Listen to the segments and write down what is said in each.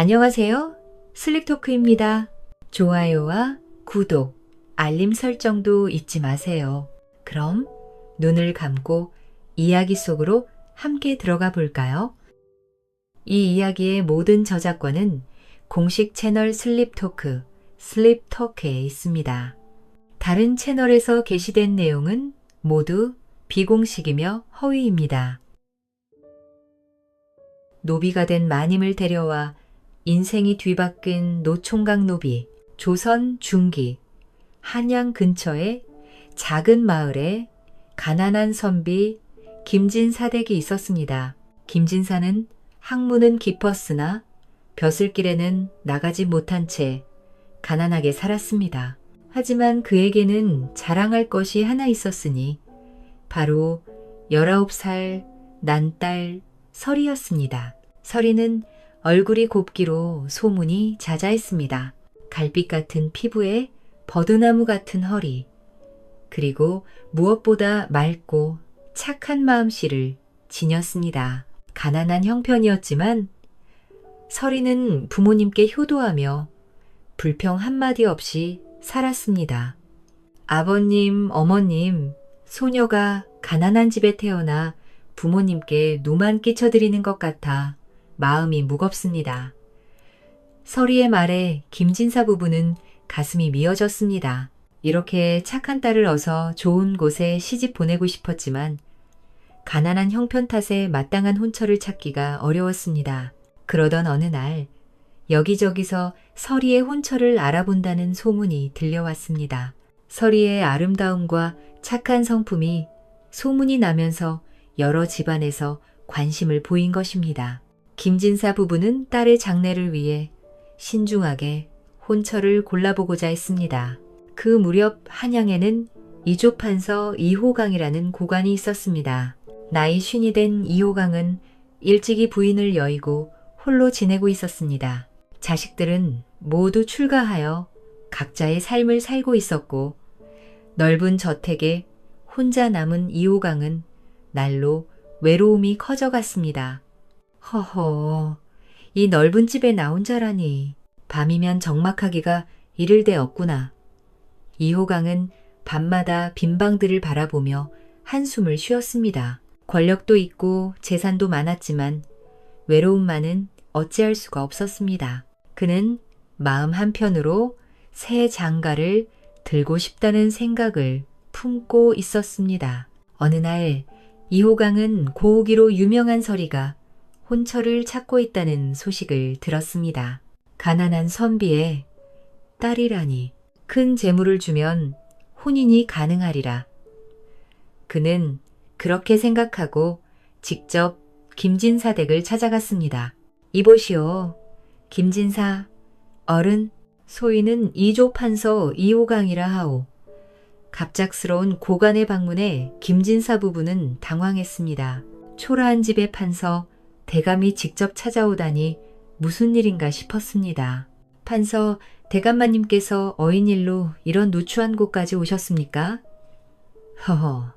안녕하세요. 슬립토크입니다. 좋아요와 구독, 알림 설정도 잊지 마세요. 그럼 눈을 감고 이야기 속으로 함께 들어가 볼까요? 이 이야기의 모든 저작권은 공식 채널 슬립토크, 슬립토크에 있습니다. 다른 채널에서 게시된 내용은 모두 비공식이며 허위입니다. 노비가 된 마님을 데려와 인생이 뒤바뀐 노총각 노비, 조선 중기, 한양 근처의 작은 마을에 가난한 선비 김진사댁이 있었습니다. 김진사는 학문은 깊었으나 벼슬길에는 나가지 못한 채 가난하게 살았습니다. 하지만 그에게는 자랑할 것이 하나 있었으니 바로 19살 난 딸 설이였습니다. 설이는 얼굴이 곱기로 소문이 자자했습니다. 갈빛 같은 피부에 버드나무 같은 허리, 그리고 무엇보다 맑고 착한 마음씨를 지녔습니다. 가난한 형편이었지만 설이는 부모님께 효도하며 불평 한마디 없이 살았습니다. 아버님, 어머님, 소녀가 가난한 집에 태어나 부모님께 누만 끼쳐드리는 것 같아 마음이 무겁습니다. 설이의 말에 김진사 부부는 가슴이 미어졌습니다. 이렇게 착한 딸을 어서 좋은 곳에 시집 보내고 싶었지만 가난한 형편 탓에 마땅한 혼처를 찾기가 어려웠습니다. 그러던 어느 날 여기저기서 설이의 혼처를 알아본다는 소문이 들려왔습니다. 설이의 아름다움과 착한 성품이 소문이 나면서 여러 집안에서 관심을 보인 것입니다. 김진사 부부는 딸의 장래를 위해 신중하게 혼처를 골라보고자 했습니다. 그 무렵 한양에는 이조판서 이호강이라는 고관이 있었습니다. 나이 50이 된 이호강은 일찍이 부인을 여의고 홀로 지내고 있었습니다. 자식들은 모두 출가하여 각자의 삶을 살고 있었고 넓은 저택에 혼자 남은 이호강은 날로 외로움이 커져갔습니다. 허허, 이 넓은 집에 나 혼자라니. 밤이면 적막하기가 이를 데 없구나. 이호강은 밤마다 빈 방들을 바라보며 한숨을 쉬었습니다. 권력도 있고 재산도 많았지만 외로움만은 어찌할 수가 없었습니다. 그는 마음 한편으로 새 장가를 들고 싶다는 생각을 품고 있었습니다. 어느 날 이호강은 고우기로 유명한 설이가 혼처를 찾고 있다는 소식을 들었습니다. 가난한 선비의 딸이라니 큰 재물을 주면 혼인이 가능하리라. 그는 그렇게 생각하고 직접 김진사 댁을 찾아갔습니다. 이보시오, 김진사, 어른, 소인은 이조판서 이호강이라 하오. 갑작스러운 고관의 방문에 김진사 부부는 당황했습니다. 초라한 집의 판서, 대감이 직접 찾아오다니 무슨 일인가 싶었습니다. 판서, 대감마님께서 어인일로 이런 누추한 곳까지 오셨습니까? 허허,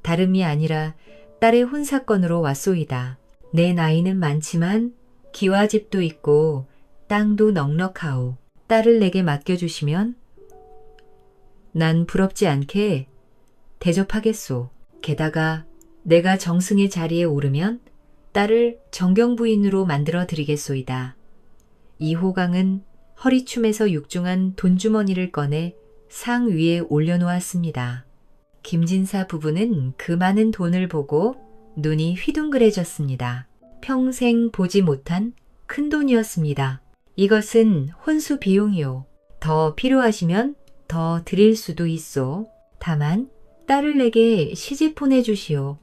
다름이 아니라 딸의 혼사건으로 왔소이다. 내 나이는 많지만 기와집도 있고 땅도 넉넉하오. 딸을 내게 맡겨주시면 난 부럽지 않게 대접하겠소. 게다가 내가 정승의 자리에 오르면 딸을 정경부인으로 만들어 드리겠소이다. 이호강은 허리춤에서 육중한 돈주머니를 꺼내 상 위에 올려놓았습니다. 김진사 부부는 그 많은 돈을 보고 눈이 휘둥그레졌습니다. 평생 보지 못한 큰 돈이었습니다. 이것은 혼수 비용이요. 더 필요하시면 더 드릴 수도 있소. 다만 딸을 내게 시집 보내주시오.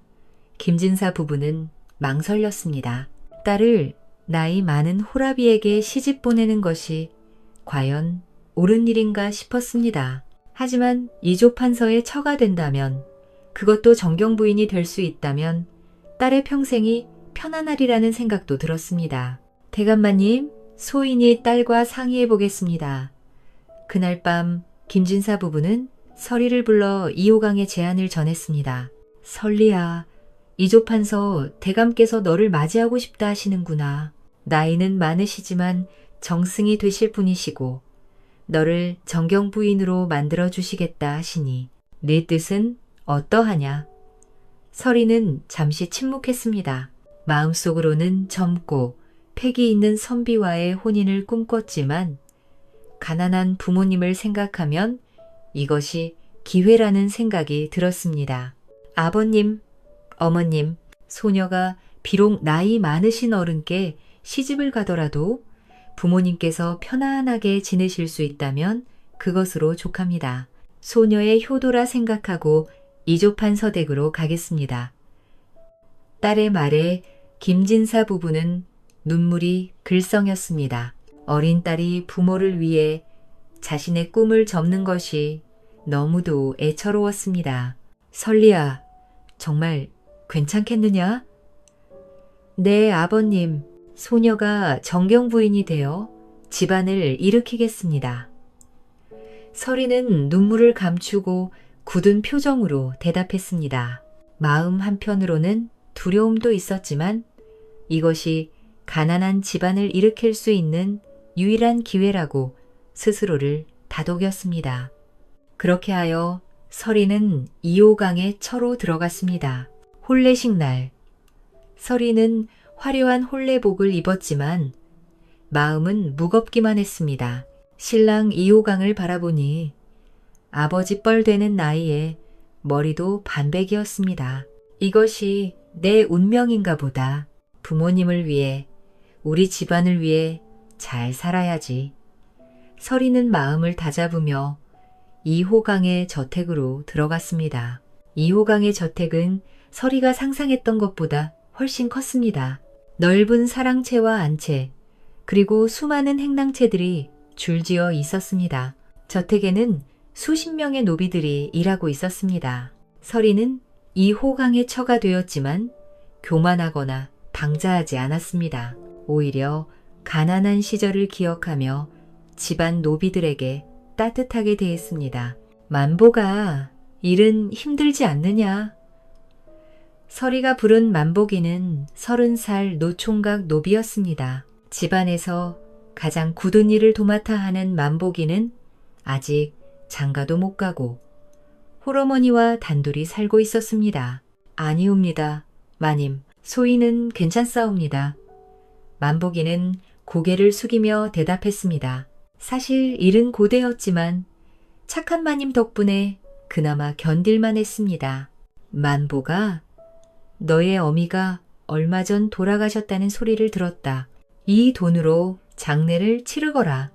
김진사 부부는 망설였습니다. 딸을 나이 많은 호라비에게 시집 보내는 것이 과연 옳은 일인가 싶었습니다. 하지만 이조판서의 처가 된다면, 그것도 정경부인이 될 수 있다면 딸의 평생이 편안하리라는 생각도 들었습니다. 대감마님, 소인이 딸과 상의해 보겠습니다. 그날 밤 김진사 부부는 설이를 불러 이호강의 제안을 전했습니다. 설리야, 이조판서 대감께서 너를 맞이하고 싶다 하시는구나. 나이는 많으시지만 정승이 되실 분이시고 너를 정경 부인으로 만들어 주시겠다 하시니 네 뜻은 어떠하냐? 서리는 잠시 침묵했습니다. 마음속으로는 젊고 패기 있는 선비와의 혼인을 꿈꿨지만 가난한 부모님을 생각하면 이것이 기회라는 생각이 들었습니다. 아버님, 어머님, 소녀가 비록 나이 많으신 어른께 시집을 가더라도 부모님께서 편안하게 지내실 수 있다면 그것으로 족합니다. 소녀의 효도라 생각하고 이조판 서댁으로 가겠습니다. 딸의 말에 김진사 부부는 눈물이 글썽였습니다. 어린 딸이 부모를 위해 자신의 꿈을 접는 것이 너무도 애처로웠습니다. 설리야, 정말 괜찮겠느냐? 네, 아버님. 소녀가 정경 부인이 되어 집안을 일으키겠습니다. 설이는 눈물을 감추고 굳은 표정으로 대답했습니다. 마음 한편으로는 두려움도 있었지만 이것이 가난한 집안을 일으킬 수 있는 유일한 기회라고 스스로를 다독였습니다. 그렇게 하여 설이는 2호강에 처로 들어갔습니다. 혼례식 날, 설이는 화려한 혼례복을 입었지만 마음은 무겁기만 했습니다. 신랑 2호강을 바라보니 아버지 뻘 되는 나이에 머리도 반백이었습니다. 이것이 내 운명인가 보다. 부모님을 위해, 우리 집안을 위해 잘 살아야지. 설이는 마음을 다잡으며 2호강의 저택으로 들어갔습니다. 2호강의 저택은 설이가 상상했던 것보다 훨씬 컸습니다. 넓은 사랑채와 안채, 그리고 수많은 행랑채들이 줄지어 있었습니다. 저택에는 수십 명의 노비들이 일하고 있었습니다. 설이는 이 호강의 처가 되었지만 교만하거나 방자하지 않았습니다. 오히려 가난한 시절을 기억하며 집안 노비들에게 따뜻하게 대했습니다. 만보가 일은 힘들지 않느냐? 설이가 부른 만보기는 30살 노총각 노비였습니다. 집안에서 가장 굳은 일을 도맡아 하는 만보기는 아직 장가도 못 가고 홀어머니와 단둘이 살고 있었습니다. 아니옵니다. 마님, 소인은 괜찮사옵니다. 만보기는 고개를 숙이며 대답했습니다. 사실 일은 고되었지만 착한 마님 덕분에 그나마 견딜만 했습니다. 만보가 너의 어미가 얼마 전 돌아가셨다는 소리를 들었다. 이 돈으로 장례를 치르거라.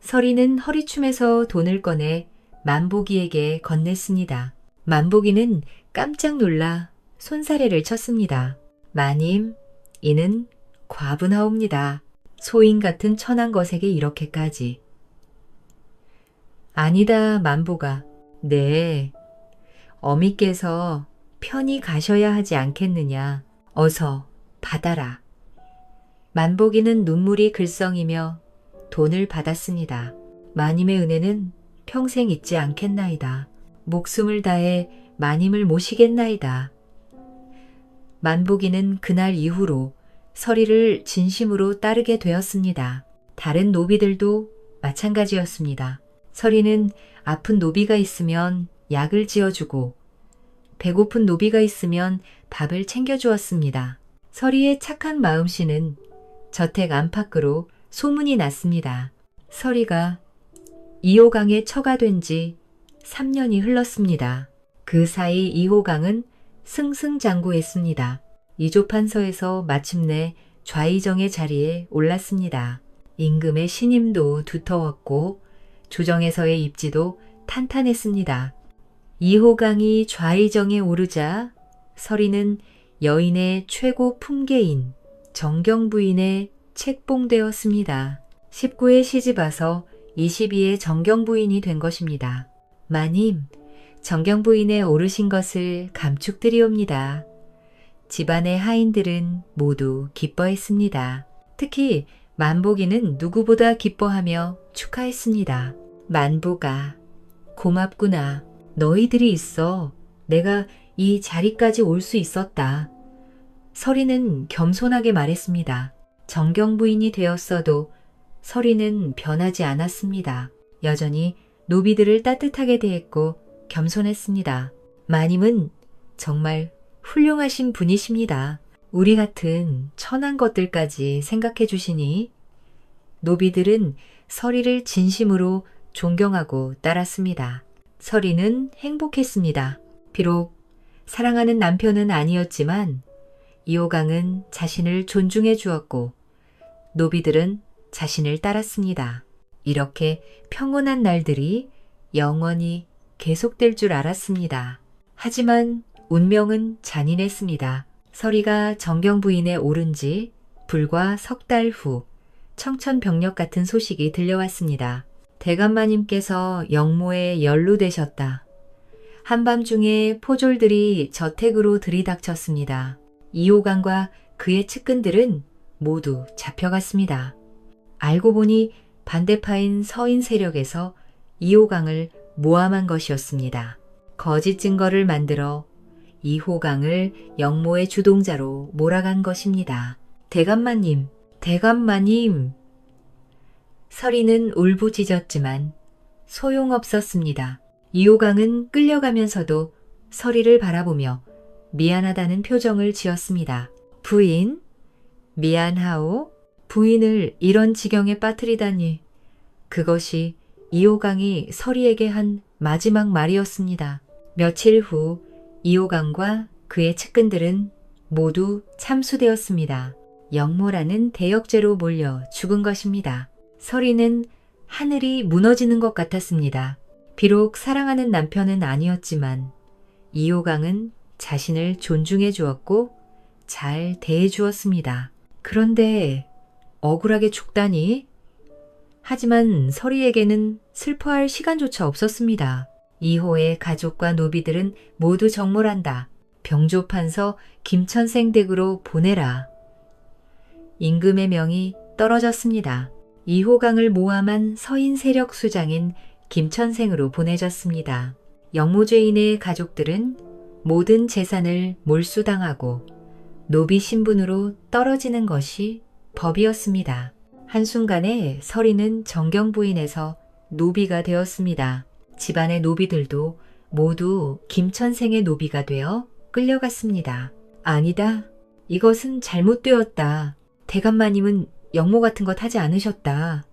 설이는 허리춤에서 돈을 꺼내 만보기에게 건넸습니다. 만보기는 깜짝 놀라 손사래를 쳤습니다. 마님, 이는 과분하옵니다. 소인 같은 천한 것에게 이렇게까지. 아니다, 만보가. 네, 어미께서 편히 가셔야 하지 않겠느냐. 어서 받아라. 만보기는 눈물이 글썽이며 돈을 받았습니다. 마님의 은혜는 평생 잊지 않겠나이다. 목숨을 다해 마님을 모시겠나이다. 만보기는 그날 이후로 설이를 진심으로 따르게 되었습니다. 다른 노비들도 마찬가지였습니다. 설이는 아픈 노비가 있으면 약을 지어주고 배고픈 노비가 있으면 밥을 챙겨주었습니다. 설이의 착한 마음씨는 저택 안팎으로 소문이 났습니다. 설이가 2호강의 처가 된 지 3년이 흘렀습니다. 그 사이 2호강은 승승장구했습니다. 이조판서에서 마침내 좌의정의 자리에 올랐습니다. 임금의 신임도 두터웠고 조정에서의 입지도 탄탄했습니다. 2호강이 좌의정에 오르자 설이는 여인의 최고 품계인 정경부인에 책봉되었습니다. 19에 시집와서 22에 정경부인이 된 것입니다. 마님, 정경부인에 오르신 것을 감축드리옵니다. 집안의 하인들은 모두 기뻐했습니다. 특히 만보기는 누구보다 기뻐하며 축하했습니다. 만보가, 고맙구나. 너희들이 있어 내가 이 자리까지 올 수 있었다. 설이는 겸손하게 말했습니다. 정경 부인이 되었어도 서리는 변하지 않았습니다. 여전히 노비들을 따뜻하게 대했고 겸손했습니다. 마님은 정말 훌륭하신 분이십니다. 우리 같은 천한 것들까지 생각해 주시니 노비들은 서리를 진심으로 존경하고 따랐습니다. 서리는 행복했습니다. 비록 사랑하는 남편은 아니었지만 이호강은 자신을 존중해 주었고 노비들은 자신을 따랐습니다. 이렇게 평온한 날들이 영원히 계속될 줄 알았습니다. 하지만 운명은 잔인했습니다. 서리가 정경 부인에 오른 지 불과 석 달 후 청천벽력 같은 소식이 들려왔습니다. 대감마님께서 영모에 연루되셨다. 한밤중에 포졸들이 저택으로 들이닥쳤습니다. 이호강과 그의 측근들은 모두 잡혀갔습니다. 알고 보니 반대파인 서인 세력에서 이호강을 모함한 것이었습니다. 거짓 증거를 만들어 이호강을 영모의 주동자로 몰아간 것입니다. 대감마님, 대감마님. 서리는 울부짖었지만 소용없었습니다. 이호강은 끌려가면서도 서리를 바라보며 미안하다는 표정을 지었습니다. 부인, 미안하오. 부인을 이런 지경에 빠뜨리다니. 그것이 이호강이 서리에게 한 마지막 말이었습니다. 며칠 후 이호강과 그의 측근들은 모두 참수되었습니다. 영모라는 대역죄로 몰려 죽은 것입니다. 서리는 하늘이 무너지는 것 같았습니다. 비록 사랑하는 남편은 아니었지만 이호강은 자신을 존중해 주었고 잘 대해 주었습니다. 그런데 억울하게 죽다니? 하지만 서리에게는 슬퍼할 시간조차 없었습니다. 이호의 가족과 노비들은 모두 정몰한다. 병조판서 김천생 댁으로 보내라. 임금의 명이 떨어졌습니다. 이호강을 모함한 서인 세력 수장인 김천생으로 보내졌습니다. 영모죄인의 가족들은 모든 재산을 몰수당하고 노비 신분으로 떨어지는 것이 법이었습니다. 한순간에 서리는 정경 부인에서 노비가 되었습니다. 집안의 노비들도 모두 김천생의 노비가 되어 끌려갔습니다. 아니다. 이것은 잘못되었다. 대감마님은 영모 같은 것 하지 않으셨다.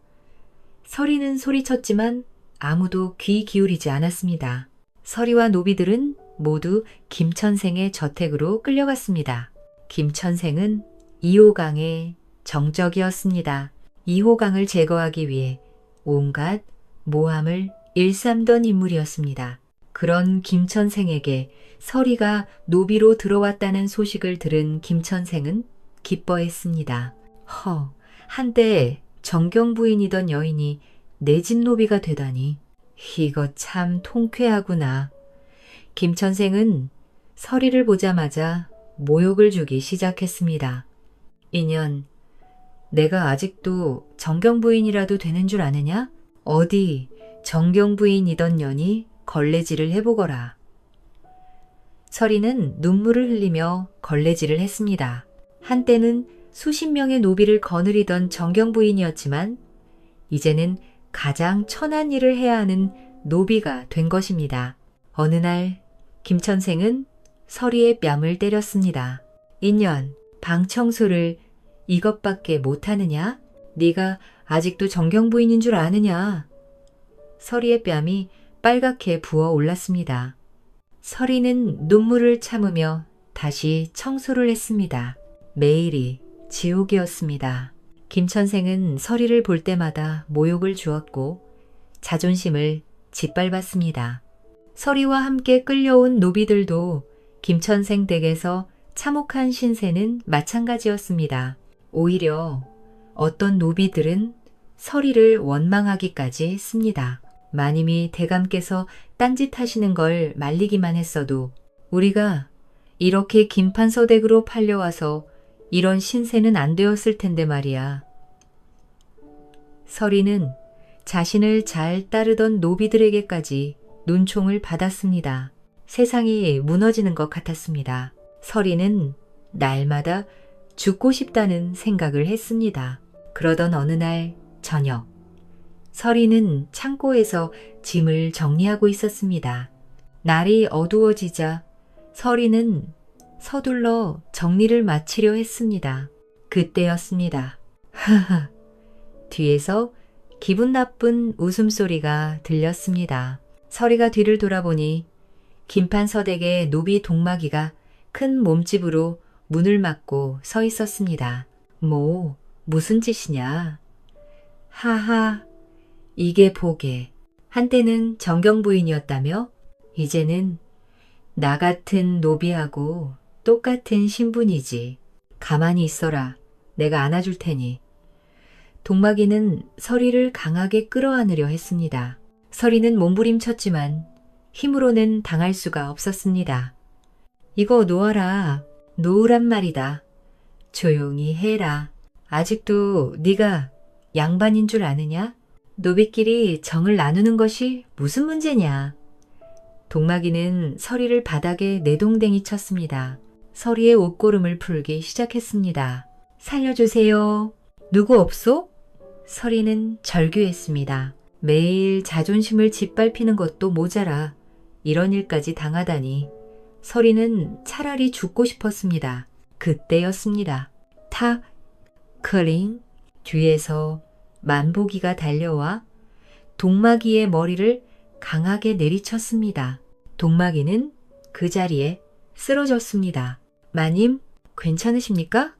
서리는 소리쳤지만 아무도 귀 기울이지 않았습니다. 서리와 노비들은 모두 김천생의 저택으로 끌려갔습니다. 김천생은 이호강의 정적이었습니다. 이호강을 제거하기 위해 온갖 모함을 일삼던 인물이었습니다. 그런 김천생에게 서리가 노비로 들어왔다는 소식을 들은 김천생은 기뻐했습니다. 한때 정경 부인이던 여인이 내 집 노비가 되다니. 이거 참 통쾌하구나. 김천생은 서리를 보자마자 모욕을 주기 시작했습니다. 이년, 내가 아직도 정경 부인이라도 되는 줄 아느냐? 어디 정경 부인이던 년이 걸레질을 해보거라. 서리는 눈물을 흘리며 걸레질을 했습니다. 한때는 수십 명의 노비를 거느리던 정경 부인이었지만 이제는 가장 천한 일을 해야 하는 노비가 된 것입니다. 어느 날 김천생은 서리의 뺨을 때렸습니다. 인연, 방 청소를 이것밖에 못하느냐? 네가 아직도 정경 부인인 줄 아느냐? 서리의 뺨이 빨갛게 부어 올랐습니다. 서리는 눈물을 참으며 다시 청소를 했습니다. 매일이 지옥이었습니다. 김천생은 서리를 볼 때마다 모욕을 주었고 자존심을 짓밟았습니다. 서리와 함께 끌려온 노비들도 김천생 댁에서 참혹한 신세는 마찬가지였습니다. 오히려 어떤 노비들은 서리를 원망하기까지 했습니다. 마님이 대감께서 딴짓하시는 걸 말리기만 했어도 우리가 이렇게 김판서댁으로 팔려와서 이런 신세는 안 되었을 텐데 말이야. 서리는 자신을 잘 따르던 노비들에게까지 눈총을 받았습니다. 세상이 무너지는 것 같았습니다. 서리는 날마다 죽고 싶다는 생각을 했습니다. 그러던 어느 날 저녁, 서리는 창고에서 짐을 정리하고 있었습니다. 날이 어두워지자 서리는 서둘러 정리를 마치려 했습니다. 그때였습니다. 하하. 뒤에서 기분 나쁜 웃음소리가 들렸습니다. 서리가 뒤를 돌아보니 김판서댁의 노비 동막이가 큰 몸집으로 문을 막고 서 있었습니다. 무슨 짓이냐? 하하, 이게 보게. 한때는 정경 부인이었다며 이제는 나 같은 노비하고 똑같은 신분이지. 가만히 있어라. 내가 안아줄 테니. 동막이는 서리를 강하게 끌어안으려 했습니다. 서리는 몸부림쳤지만 힘으로는 당할 수가 없었습니다. 이거 놓아라. 놓으란 말이다. 조용히 해라. 아직도 네가 양반인 줄 아느냐? 노비끼리 정을 나누는 것이 무슨 문제냐? 동막이는 서리를 바닥에 내동댕이 쳤습니다. 서리의 옷고름을 풀기 시작했습니다. 살려주세요. 누구 없소? 서리는 절규했습니다. 매일 자존심을 짓밟히는 것도 모자라 이런 일까지 당하다니. 서리는 차라리 죽고 싶었습니다. 그때였습니다. 클링. 뒤에서 만보기가 달려와 동막이의 머리를 강하게 내리쳤습니다. 동막이는 그 자리에 쓰러졌습니다. 마님, 괜찮으십니까?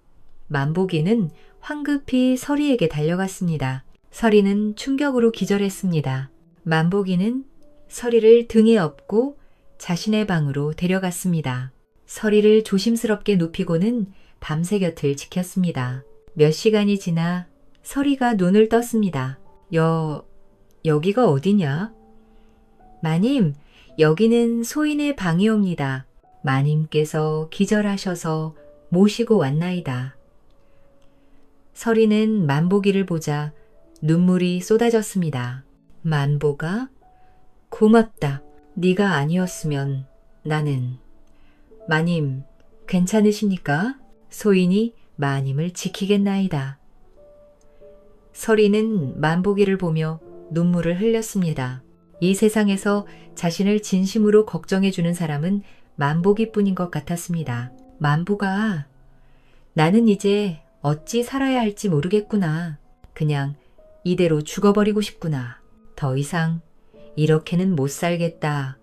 만보기는 황급히 서리에게 달려갔습니다. 서리는 충격으로 기절했습니다. 만보기는 서리를 등에 업고 자신의 방으로 데려갔습니다. 서리를 조심스럽게 눕히고는 밤새 곁을 지켰습니다. 몇 시간이 지나 서리가 눈을 떴습니다. 여기가 어디냐? 마님, 여기는 소인의 방이옵니다. 마님께서 기절하셔서 모시고 왔나이다. 서리는 만보기를 보자 눈물이 쏟아졌습니다. 만보가? 고맙다. 네가 아니었으면 나는. 마님, 괜찮으십니까? 소인이 마님을 지키겠나이다. 서리는 만보기를 보며 눈물을 흘렸습니다. 이 세상에서 자신을 진심으로 걱정해주는 사람은 만보기뿐인 것 같았습니다. 만보가, 나는 이제 어찌 살아야 할지 모르겠구나. 그냥 이대로 죽어버리고 싶구나. 더 이상 이렇게는 못 살겠다.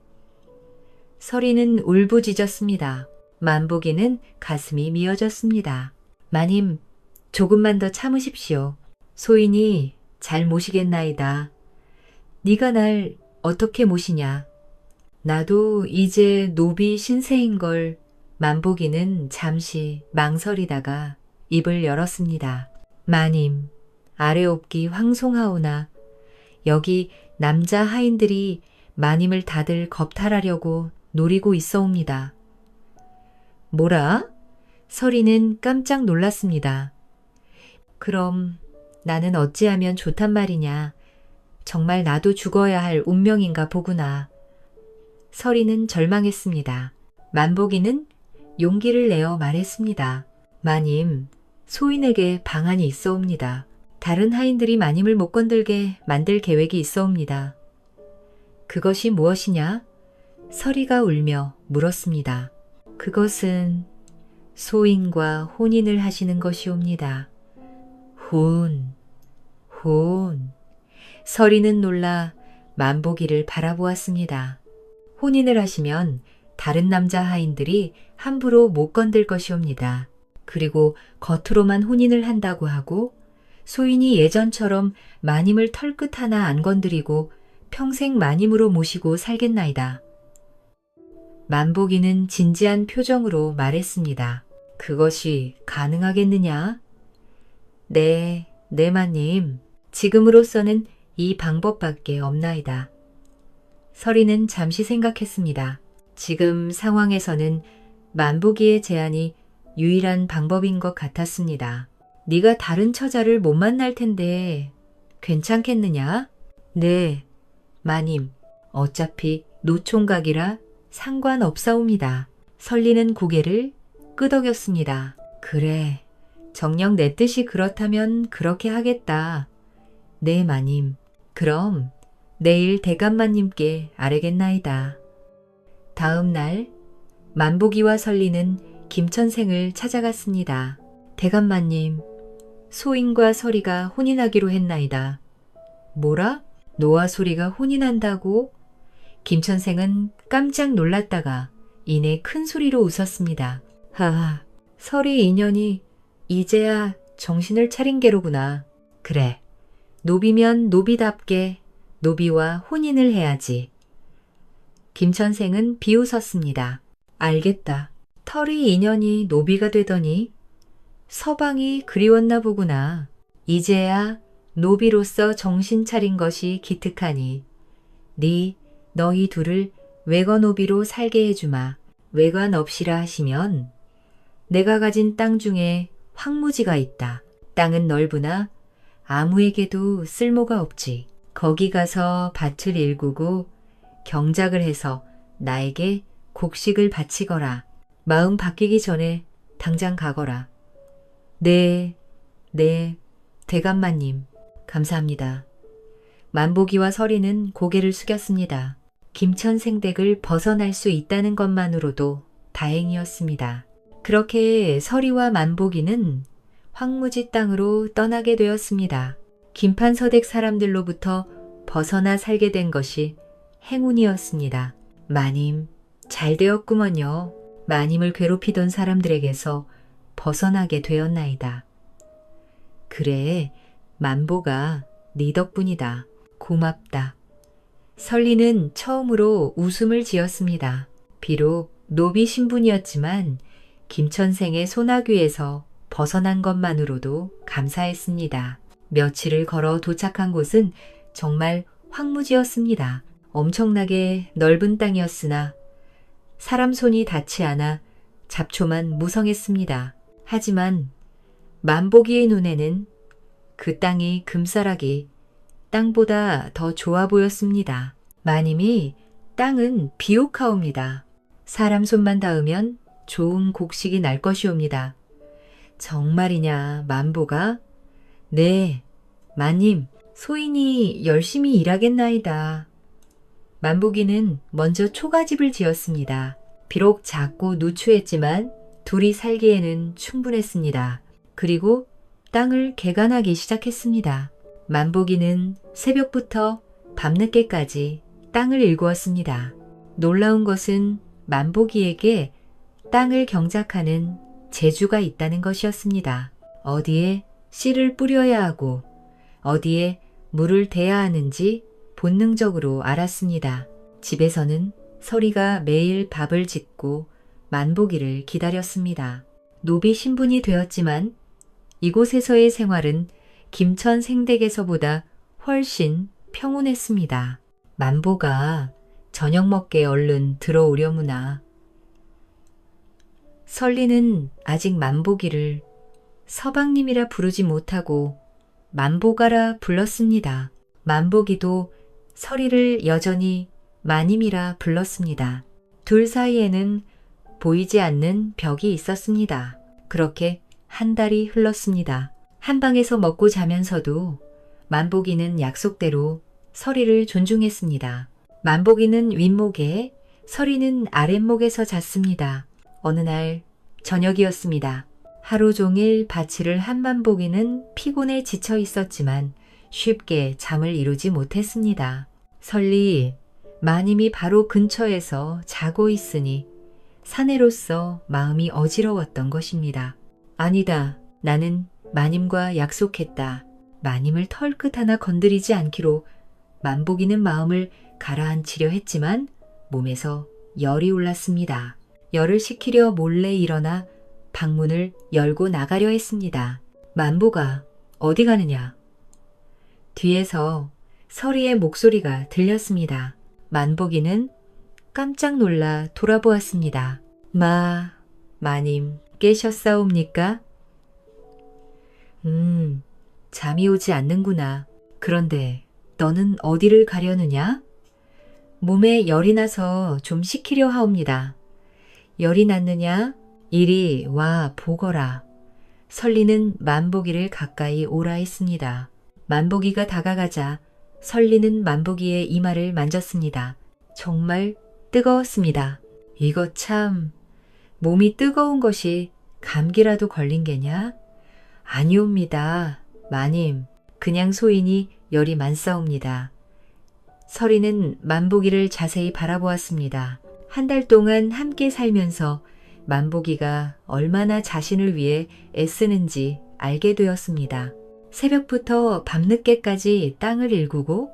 서리는 울부짖었습니다. 만보기는 가슴이 미어졌습니다. 마님, 조금만 더 참으십시오. 소인이 잘 모시겠나이다. 네가 날 어떻게 모시냐. 나도 이제 노비 신세인걸. 만보기는 잠시 망설이다가 입을 열었습니다. 마님, 아래옵기 황송하오나 여기 남자 하인들이 마님을 다들 겁탈하려고 노리고 있어옵니다. 뭐라? 서리는 깜짝 놀랐습니다. 그럼 나는 어찌하면 좋단 말이냐. 정말 나도 죽어야 할 운명인가 보구나. 서리는 절망했습니다. 만보기는 용기를 내어 말했습니다. 마님, 소인에게 방안이 있어옵니다. 다른 하인들이 마님을 못 건들게 만들 계획이 있어옵니다. 그것이 무엇이냐? 서리가 울며 물었습니다. 그것은 소인과 혼인을 하시는 것이옵니다. 혼. 서리는 놀라 만보기를 바라보았습니다. 혼인을 하시면 다른 남자 하인들이 함부로 못 건들 것이옵니다. 그리고 겉으로만 혼인을 한다고 하고 소인이 예전처럼 마님을 털끝 하나 안 건드리고 평생 마님으로 모시고 살겠나이다. 만보기는 진지한 표정으로 말했습니다. 그것이 가능하겠느냐? 네, 마님. 지금으로서는 이 방법밖에 없나이다. 서리는 잠시 생각했습니다. 지금 상황에서는 만보기의 제안이 유일한 방법인 것 같았습니다. 네가 다른 처자를 못 만날 텐데 괜찮겠느냐? 네, 마님. 어차피 노총각이라 상관없사옵니다. 설리는 고개를 끄덕였습니다. 그래, 정녕 내 뜻이 그렇다면 그렇게 하겠다. 네, 마님. 그럼 내일 대감마님께 아뢰겠나이다. 다음 날 만보기와 설리는 김천생을 찾아갔습니다. 대감마님, 소인과 설이가 혼인하기로 했나이다. 뭐라? 노와 소리가 혼인한다고? 김천생은 깜짝 놀랐다가 이내 큰 소리로 웃었습니다. 하하, 설이 인연이 이제야 정신을 차린 게로구나. 그래, 노비면 노비답게 노비와 혼인을 해야지. 김천생은 비웃었습니다. 알겠다. 털이 인연이 노비가 되더니 서방이 그리웠나 보구나. 이제야 노비로서 정신 차린 것이 기특하니 너희 둘을 외거노비로 살게 해주마. 외관 없이라 하시면 내가 가진 땅 중에 황무지가 있다. 땅은 넓으나 아무에게도 쓸모가 없지. 거기 가서 밭을 일구고 경작을 해서 나에게 곡식을 바치거라. 마음 바뀌기 전에 당장 가거라. 네, 대감마님, 감사합니다. 만보기와 설이는 고개를 숙였습니다. 김천생댁을 벗어날 수 있다는 것만으로도 다행이었습니다. 그렇게 설이와 만보기는 황무지 땅으로 떠나게 되었습니다. 김판서댁 사람들로부터 벗어나 살게 된 것이 행운이었습니다. 마님, 잘 되었구먼요. 마님을 괴롭히던 사람들에게서 벗어나게 되었나이다. 그래, 만보가 네 덕분이다. 고맙다. 설리는 처음으로 웃음을 지었습니다. 비록 노비 신분이었지만 김천생의 소나귀에서 벗어난 것만으로도 감사했습니다. 며칠을 걸어 도착한 곳은 정말 황무지였습니다. 엄청나게 넓은 땅이었으나 사람 손이 닿지 않아 잡초만 무성했습니다. 하지만 만보기의 눈에는 그 땅이 금싸라기 땅보다 더 좋아 보였습니다. 마님이 땅은 비옥하옵니다. 사람 손만 닿으면 좋은 곡식이 날 것이옵니다. 정말이냐, 만보가? 네, 마님, 소인이 열심히 일하겠나이다. 만보기는 먼저 초가집을 지었습니다. 비록 작고 누추했지만 둘이 살기에는 충분했습니다. 그리고 땅을 개간하기 시작했습니다. 만보기는 새벽부터 밤늦게까지 땅을 일구었습니다. 놀라운 것은 만보기에게 땅을 경작하는 재주가 있다는 것이었습니다. 어디에 씨를 뿌려야 하고 어디에 물을 대야 하는지 본능적으로 알았습니다. 집에서는 설이가 매일 밥을 짓고 만보기를 기다렸습니다. 노비 신분이 되었지만 이곳에서의 생활은 김천생댁에서보다 훨씬 평온했습니다. 만보가 저녁 먹게 얼른 들어오려무나. 설리는 아직 만보기를 서방님이라 부르지 못하고 만보가라 불렀습니다. 만보기도 설이를 여전히 마님이라 불렀습니다. 둘 사이에는 보이지 않는 벽이 있었습니다. 그렇게 한 달이 흘렀습니다. 한 방에서 먹고 자면서도 만보기는 약속대로 설이를 존중했습니다. 만보기는 윗목에, 설이는 아랫목에서 잤습니다. 어느 날 저녁이었습니다. 하루 종일 밭일을 한 만보기는 피곤에 지쳐 있었지만 쉽게 잠을 이루지 못했습니다. 설리, 마님이 바로 근처에서 자고 있으니 사내로서 마음이 어지러웠던 것입니다. 아니다. 나는 마님과 약속했다. 마님을 털끝 하나 건드리지 않기로 만보기는 마음을 가라앉히려 했지만 몸에서 열이 올랐습니다. 열을 식히려 몰래 일어나 방문을 열고 나가려 했습니다. 만보가 어디 가느냐? 뒤에서 설이의 목소리가 들렸습니다. 만보기는 깜짝 놀라 돌아보았습니다. 마님 깨셨사옵니까? 잠이 오지 않는구나. 그런데 너는 어디를 가려느냐? 몸에 열이 나서 좀 식히려 하옵니다. 열이 났느냐? 이리 와 보거라. 설리는 만보기를 가까이 오라 했습니다. 만보기가 다가가자 설리는 만보기의 이마를 만졌습니다. 정말 뜨거웠습니다. 이거 참, 몸이 뜨거운 것이 감기라도 걸린 게냐? 아니옵니다. 마님, 그냥 소인이 열이 많사옵니다. 설이는 만보기를 자세히 바라보았습니다. 한 달 동안 함께 살면서 만보기가 얼마나 자신을 위해 애쓰는지 알게 되었습니다. 새벽부터 밤늦게까지 땅을 일구고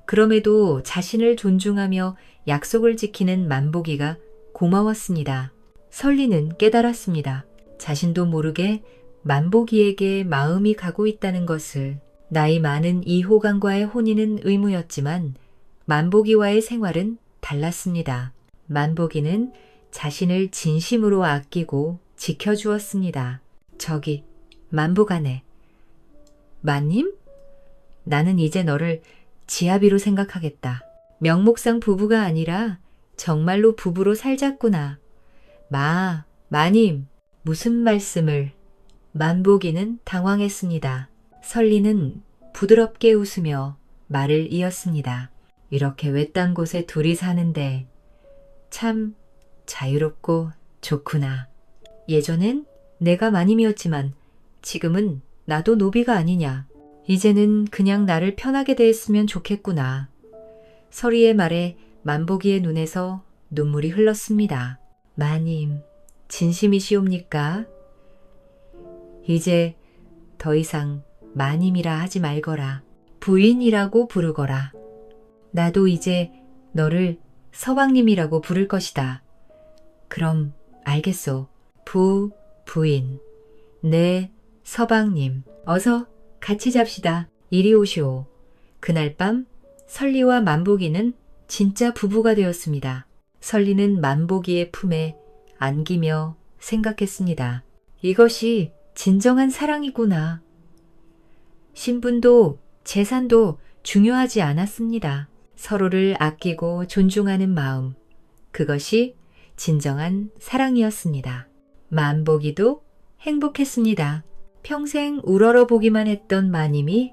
그럼에도 자신을 존중하며 약속을 지키는 만보기가 고마웠습니다. 설리는 깨달았습니다. 자신도 모르게 만보기에게 마음이 가고 있다는 것을. 나이 많은 이호강과의 혼인은 의무였지만 만보기와의 생활은 달랐습니다. 만보기는 자신을 진심으로 아끼고 지켜주었습니다. 저기, 만보가네. 마님? 나는 이제 너를 지아비로 생각하겠다. 명목상 부부가 아니라 정말로 부부로 살자꾸나. 마님, 무슨 말씀을. 만보기는 당황했습니다. 설리는 부드럽게 웃으며 말을 이었습니다. 이렇게 외딴 곳에 둘이 사는데 참 자유롭고 좋구나. 예전엔 내가 마님이었지만 지금은 나도 노비가 아니냐. 이제는 그냥 나를 편하게 대했으면 좋겠구나. 설이의 말에 만보기의 눈에서 눈물이 흘렀습니다. 마님, 진심이시옵니까? 이제 더 이상 마님이라 하지 말거라. 부인이라고 부르거라. 나도 이제 너를 서방님이라고 부를 것이다. 그럼 알겠소. 부인. 네, 서방님. 어서 같이 잡시다. 이리 오시오. 그날 밤 설리와 만보기는 진짜 부부가 되었습니다. 설리는 만보기의 품에 안기며 생각했습니다. 이것이 진정한 사랑이구나. 신분도 재산도 중요하지 않았습니다. 서로를 아끼고 존중하는 마음, 그것이 진정한 사랑이었습니다. 만보기도 행복했습니다. 평생 우러러 보기만 했던 마님이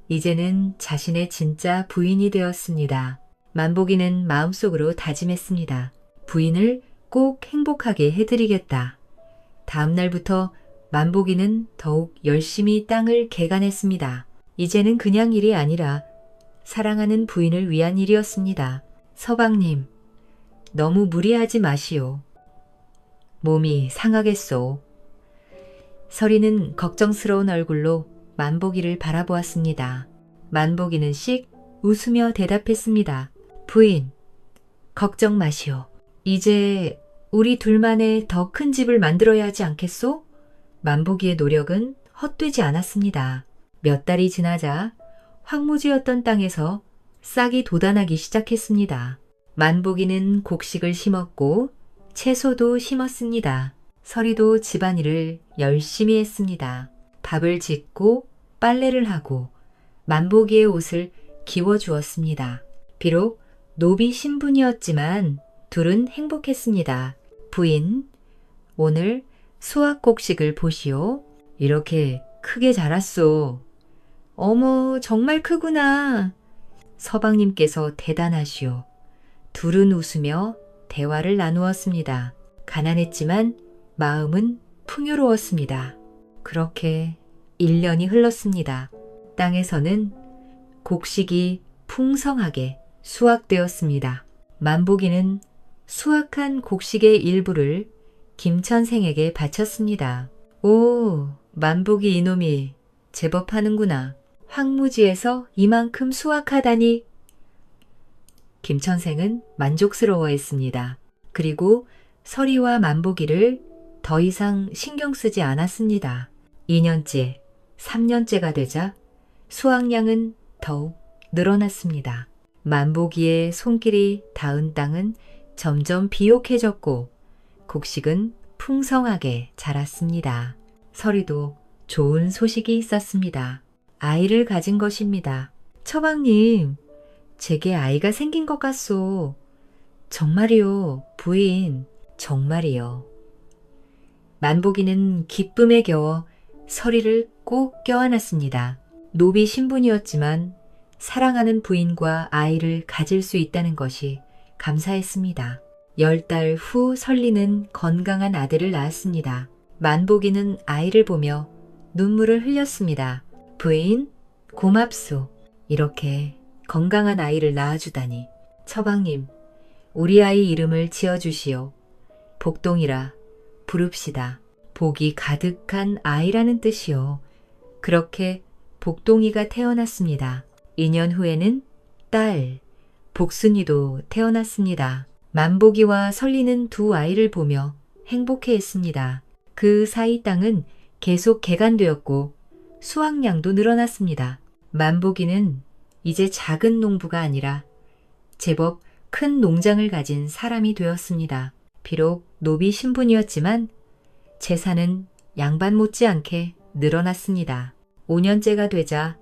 이제는 자신의 진짜 부인이 되었습니다. 만보기는 마음속으로 다짐했습니다. 부인을 꼭 행복하게 해드리겠다. 다음 날부터 만보기는 더욱 열심히 땅을 개간했습니다. 이제는 그냥 일이 아니라 사랑하는 부인을 위한 일이었습니다. 서방님, 너무 무리하지 마시오. 몸이 상하겠소. 설이는 걱정스러운 얼굴로 만보기를 바라보았습니다. 만보기는 씩 웃으며 대답했습니다. 부인, 걱정 마시오. 이제 우리 둘만의 더 큰 집을 만들어야 하지 않겠소? 만보기의 노력은 헛되지 않았습니다. 몇 달이 지나자 황무지였던 땅에서 싹이 돋아나기 시작했습니다. 만보기는 곡식을 심었고 채소도 심었습니다. 설이도 집안일을 열심히 했습니다. 밥을 짓고 빨래를 하고 만보기의 옷을 기워주었습니다. 비록 노비 신분이었지만 둘은 행복했습니다. 부인, 오늘 수확 곡식을 보시오. 이렇게 크게 자랐소. 어머, 정말 크구나. 서방님께서 대단하시오. 둘은 웃으며 대화를 나누었습니다. 가난했지만 마음은 풍요로웠습니다. 그렇게 1년이 흘렀습니다. 땅에서는 곡식이 풍성하게 수확되었습니다. 만보기는 수확한 곡식의 일부를 김천생에게 바쳤습니다. 오, 만보기 이놈이 제법 하는구나. 황무지에서 이만큼 수확하다니. 김천생은 만족스러워했습니다. 그리고 설이와 만보기를 더 이상 신경 쓰지 않았습니다. 2년째, 3년째가 되자 수확량은 더욱 늘어났습니다. 만보기의 손길이 닿은 땅은 점점 비옥해졌고 곡식은 풍성하게 자랐습니다. 설이도 좋은 소식이 있었습니다. 아이를 가진 것입니다. 처방님, 제게 아이가 생긴 것 같소. 정말이요, 부인, 정말이요. 만보기는 기쁨에 겨워 서리를 꼭 껴안았습니다. 노비 신분이었지만 사랑하는 부인과 아이를 가질 수 있다는 것이 감사했습니다. 10달 후 설리는 건강한 아들을 낳았습니다. 만복이는 아이를 보며 눈물을 흘렸습니다. 부인, 고맙소. 이렇게 건강한 아이를 낳아주다니. 처방님, 우리 아이 이름을 지어주시오. 복동이라 부릅시다. 복이 가득한 아이라는 뜻이요. 그렇게 복동이가 태어났습니다. 2년 후에는 딸, 복순이도 태어났습니다. 만복이와 설리는 두 아이를 보며 행복해했습니다. 그 사이 땅은 계속 개간되었고 수확량도 늘어났습니다. 만복이는 이제 작은 농부가 아니라 제법 큰 농장을 가진 사람이 되었습니다. 비록 노비 신분이었지만 재산은 양반 못지않게 늘어났습니다. 5년째가 되자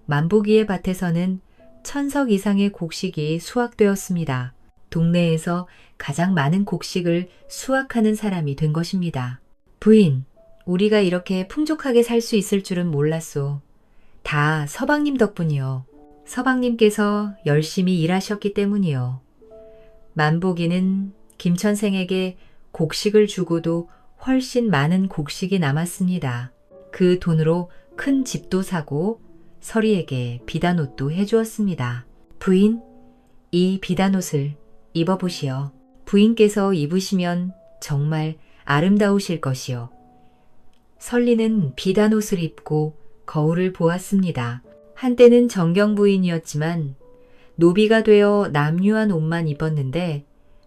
만복이의 밭에서는 1000석 이상의 곡식이 수확되었습니다. 동네에서 가장 많은 곡식을 수확하는 사람이 된 것입니다. 부인, 우리가 이렇게 풍족하게 살 수 있을 줄은 몰랐소. 다 서방님 덕분이요. 서방님께서 열심히 일하셨기 때문이요. 만복이는 김천생에게 곡식을 주고도 훨씬 많은 곡식이 남았습니다. 그 돈으로 큰 집도 사고 설이에게 비단옷도 해주었습니다. 부인, 이 비단옷을 입어보시오. 부인께서 입으시면 정말 아름다우실 것이요. 설리는 비단옷을 입고 거울을 보았습니다. 한때는 정경 부인이었지만 노비가 되어 남유한 옷만 입었는데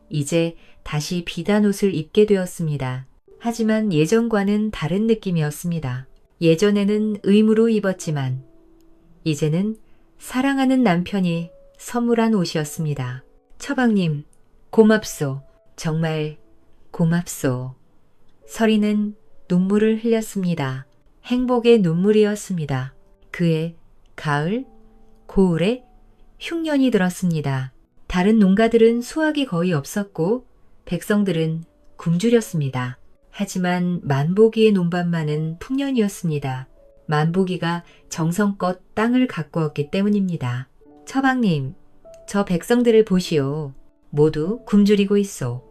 이제 다시 비단옷을 입게 되었습니다. 하지만 예전과는 다른 느낌이었습니다. 예전에는 의무로 입었지만 이제는 사랑하는 남편이 선물한 옷이었습니다. 처방님, 고맙소. 정말 고맙소. 설이는 눈물을 흘렸습니다. 행복의 눈물이었습니다. 그의 가을, 고을에 흉년이 들었습니다. 다른 농가들은 수확이 거의 없었고 백성들은 굶주렸습니다. 하지만 만복이의 논밭만은 풍년이었습니다. 만복이가 정성껏 땅을 가꾸었기 때문입니다. 처방님, 저 백성들을 보시오. 모두 굶주리고 있어.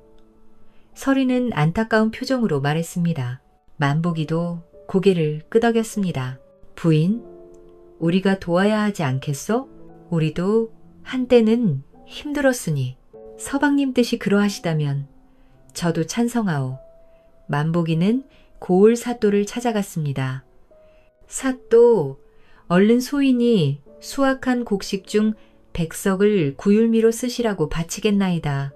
설이는 안타까운 표정으로 말했습니다. 만복이도 고개를 끄덕였습니다. 부인, 우리가 도와야 하지 않겠소? 우리도 한때는 힘들었으니 서방님 뜻이 그러하시다면 저도 찬성하오. 만복이는 고을 사또를 찾아갔습니다. 사또, 얼른 소인이 수확한 곡식 중 100석을 구율미로 쓰시라고 바치겠나이다.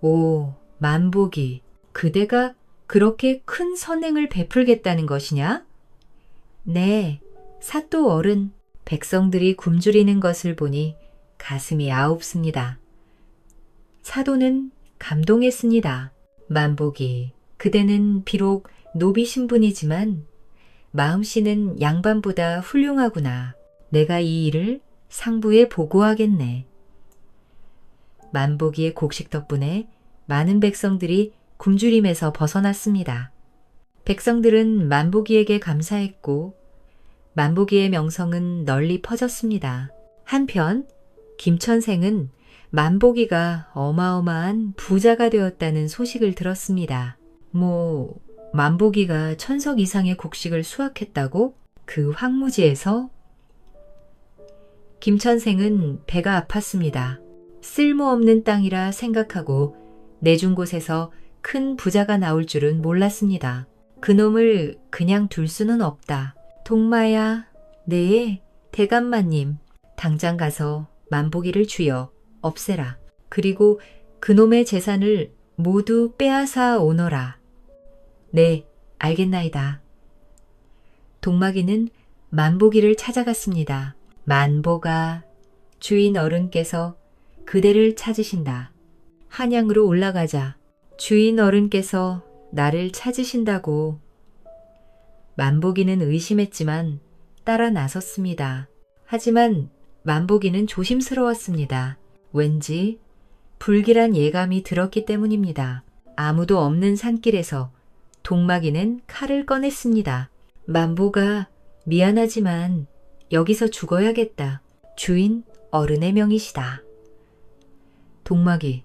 오, 만복이, 그대가 그렇게 큰 선행을 베풀겠다는 것이냐? 네, 사또 어른, 백성들이 굶주리는 것을 보니 가슴이 아웁습니다. 사도는 감동했습니다. 만복이, 그대는 비록 노비 신분이지만 마음씨는 양반보다 훌륭하구나. 내가 이 일을 상부에 보고하겠네. 만복이의 곡식 덕분에 많은 백성들이 굶주림에서 벗어났습니다. 백성들은 만복이에게 감사했고 만복이의 명성은 널리 퍼졌습니다. 한편 김천생은 만복이가 어마어마한 부자가 되었다는 소식을 들었습니다. 만복이가 1000석 이상의 곡식을 수확했다고? 그 황무지에서? 김천생은 배가 아팠습니다. 쓸모없는 땅이라 생각하고 내준 곳에서 큰 부자가 나올 줄은 몰랐습니다. 그놈을 그냥 둘 수는 없다. 동마야, 네, 대감마님, 당장 가서 만복이를 주여 없애라. 그리고 그놈의 재산을 모두 빼앗아 오너라. 네, 알겠나이다. 동마기는 만복이를 찾아갔습니다. 만복아, 주인 어른께서 그대를 찾으신다. 한양으로 올라가자. 주인 어른께서 나를 찾으신다고. 만복이는 의심했지만 따라 나섰습니다. 하지만 만복이는 조심스러웠습니다. 왠지 불길한 예감이 들었기 때문입니다. 아무도 없는 산길에서 동마기는 칼을 꺼냈습니다. 만보가 미안하지만 여기서 죽어야겠다. 주인 어른의 명이시다. 동막이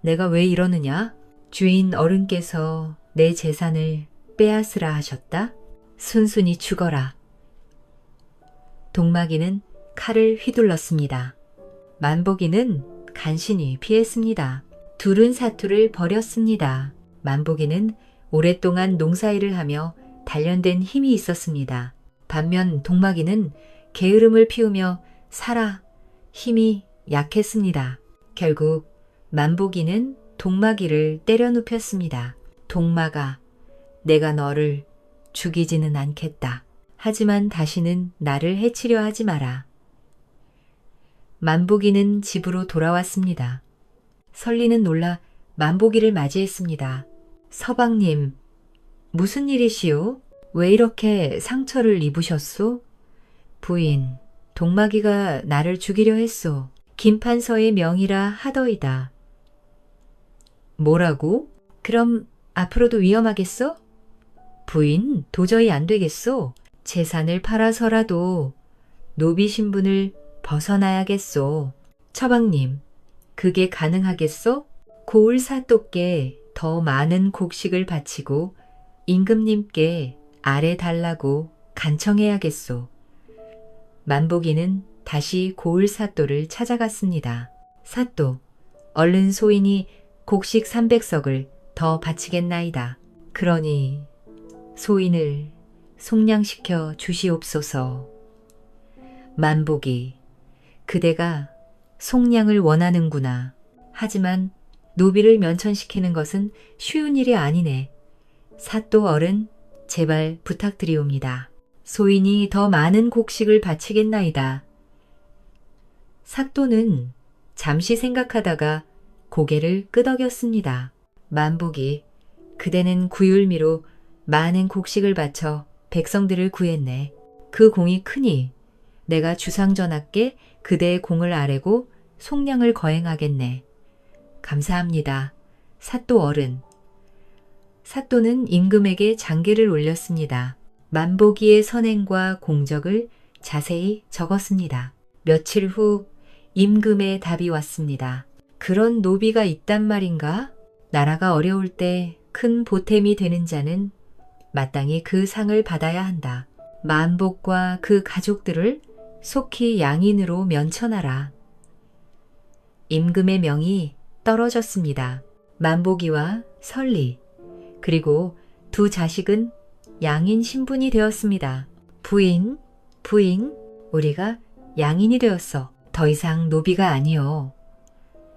내가 왜 이러느냐? 주인 어른께서 내 재산을 빼앗으라 하셨다. 순순히 죽어라. 동막이는 칼을 휘둘렀습니다. 만보기는 간신히 피했습니다. 둘은 사투를 벌였습니다. 만보기는 오랫동안 농사일을 하며 단련된 힘이 있었습니다. 반면 동막이는 게으름을 피우며 살아 힘이 약했습니다. 결국 만보기는 동막이를 때려 눕혔습니다. 동막아, 내가 너를 죽이지는 않겠다. 하지만 다시는 나를 해치려 하지 마라. 만보기는 집으로 돌아왔습니다. 설리는 놀라 만보기를 맞이했습니다. 서방님, 무슨 일이시오? 왜 이렇게 상처를 입으셨소? 부인, 동막이가 나를 죽이려 했소. 김판서의 명이라 하더이다. 뭐라고? 그럼 앞으로도 위험하겠소? 부인, 도저히 안 되겠소. 재산을 팔아서라도 노비 신분을 벗어나야겠소. 처방님, 그게 가능하겠소? 고을 사또께 더 많은 곡식을 바치고 임금님께 아래 달라고 간청해야겠소. 만보기는 다시 고을 사또를 찾아갔습니다. 사또, 얼른 소인이 곡식 300석을 더 바치겠나이다. 그러니 소인을 속량시켜 주시옵소서. 만보기, 그대가 속량을 원하는구나. 하지만 노비를 면천시키는 것은 쉬운 일이 아니네. 사또 어른, 제발 부탁드리옵니다. 소인이 더 많은 곡식을 바치겠나이다. 사또는 잠시 생각하다가 고개를 끄덕였습니다. 만보기, 그대는 구율미로 많은 곡식을 바쳐 백성들을 구했네. 그 공이 크니 내가 주상전하께 그대의 공을 아뢰고 속량을 거행하겠네. 감사합니다. 사또 어른. 사또는 임금에게 장계를 올렸습니다. 만보기의 선행과 공적을 자세히 적었습니다. 며칠 후 임금의 답이 왔습니다. 그런 노비가 있단 말인가? 나라가 어려울 때 큰 보탬이 되는 자는 마땅히 그 상을 받아야 한다. 만복과 그 가족들을 속히 양인으로 면천하라. 임금의 명이 떨어졌습니다. 만보기와 설리, 그리고 두 자식은 양인 신분이 되었습니다. 부인, 우리가 양인이 되었어. 더 이상 노비가 아니요.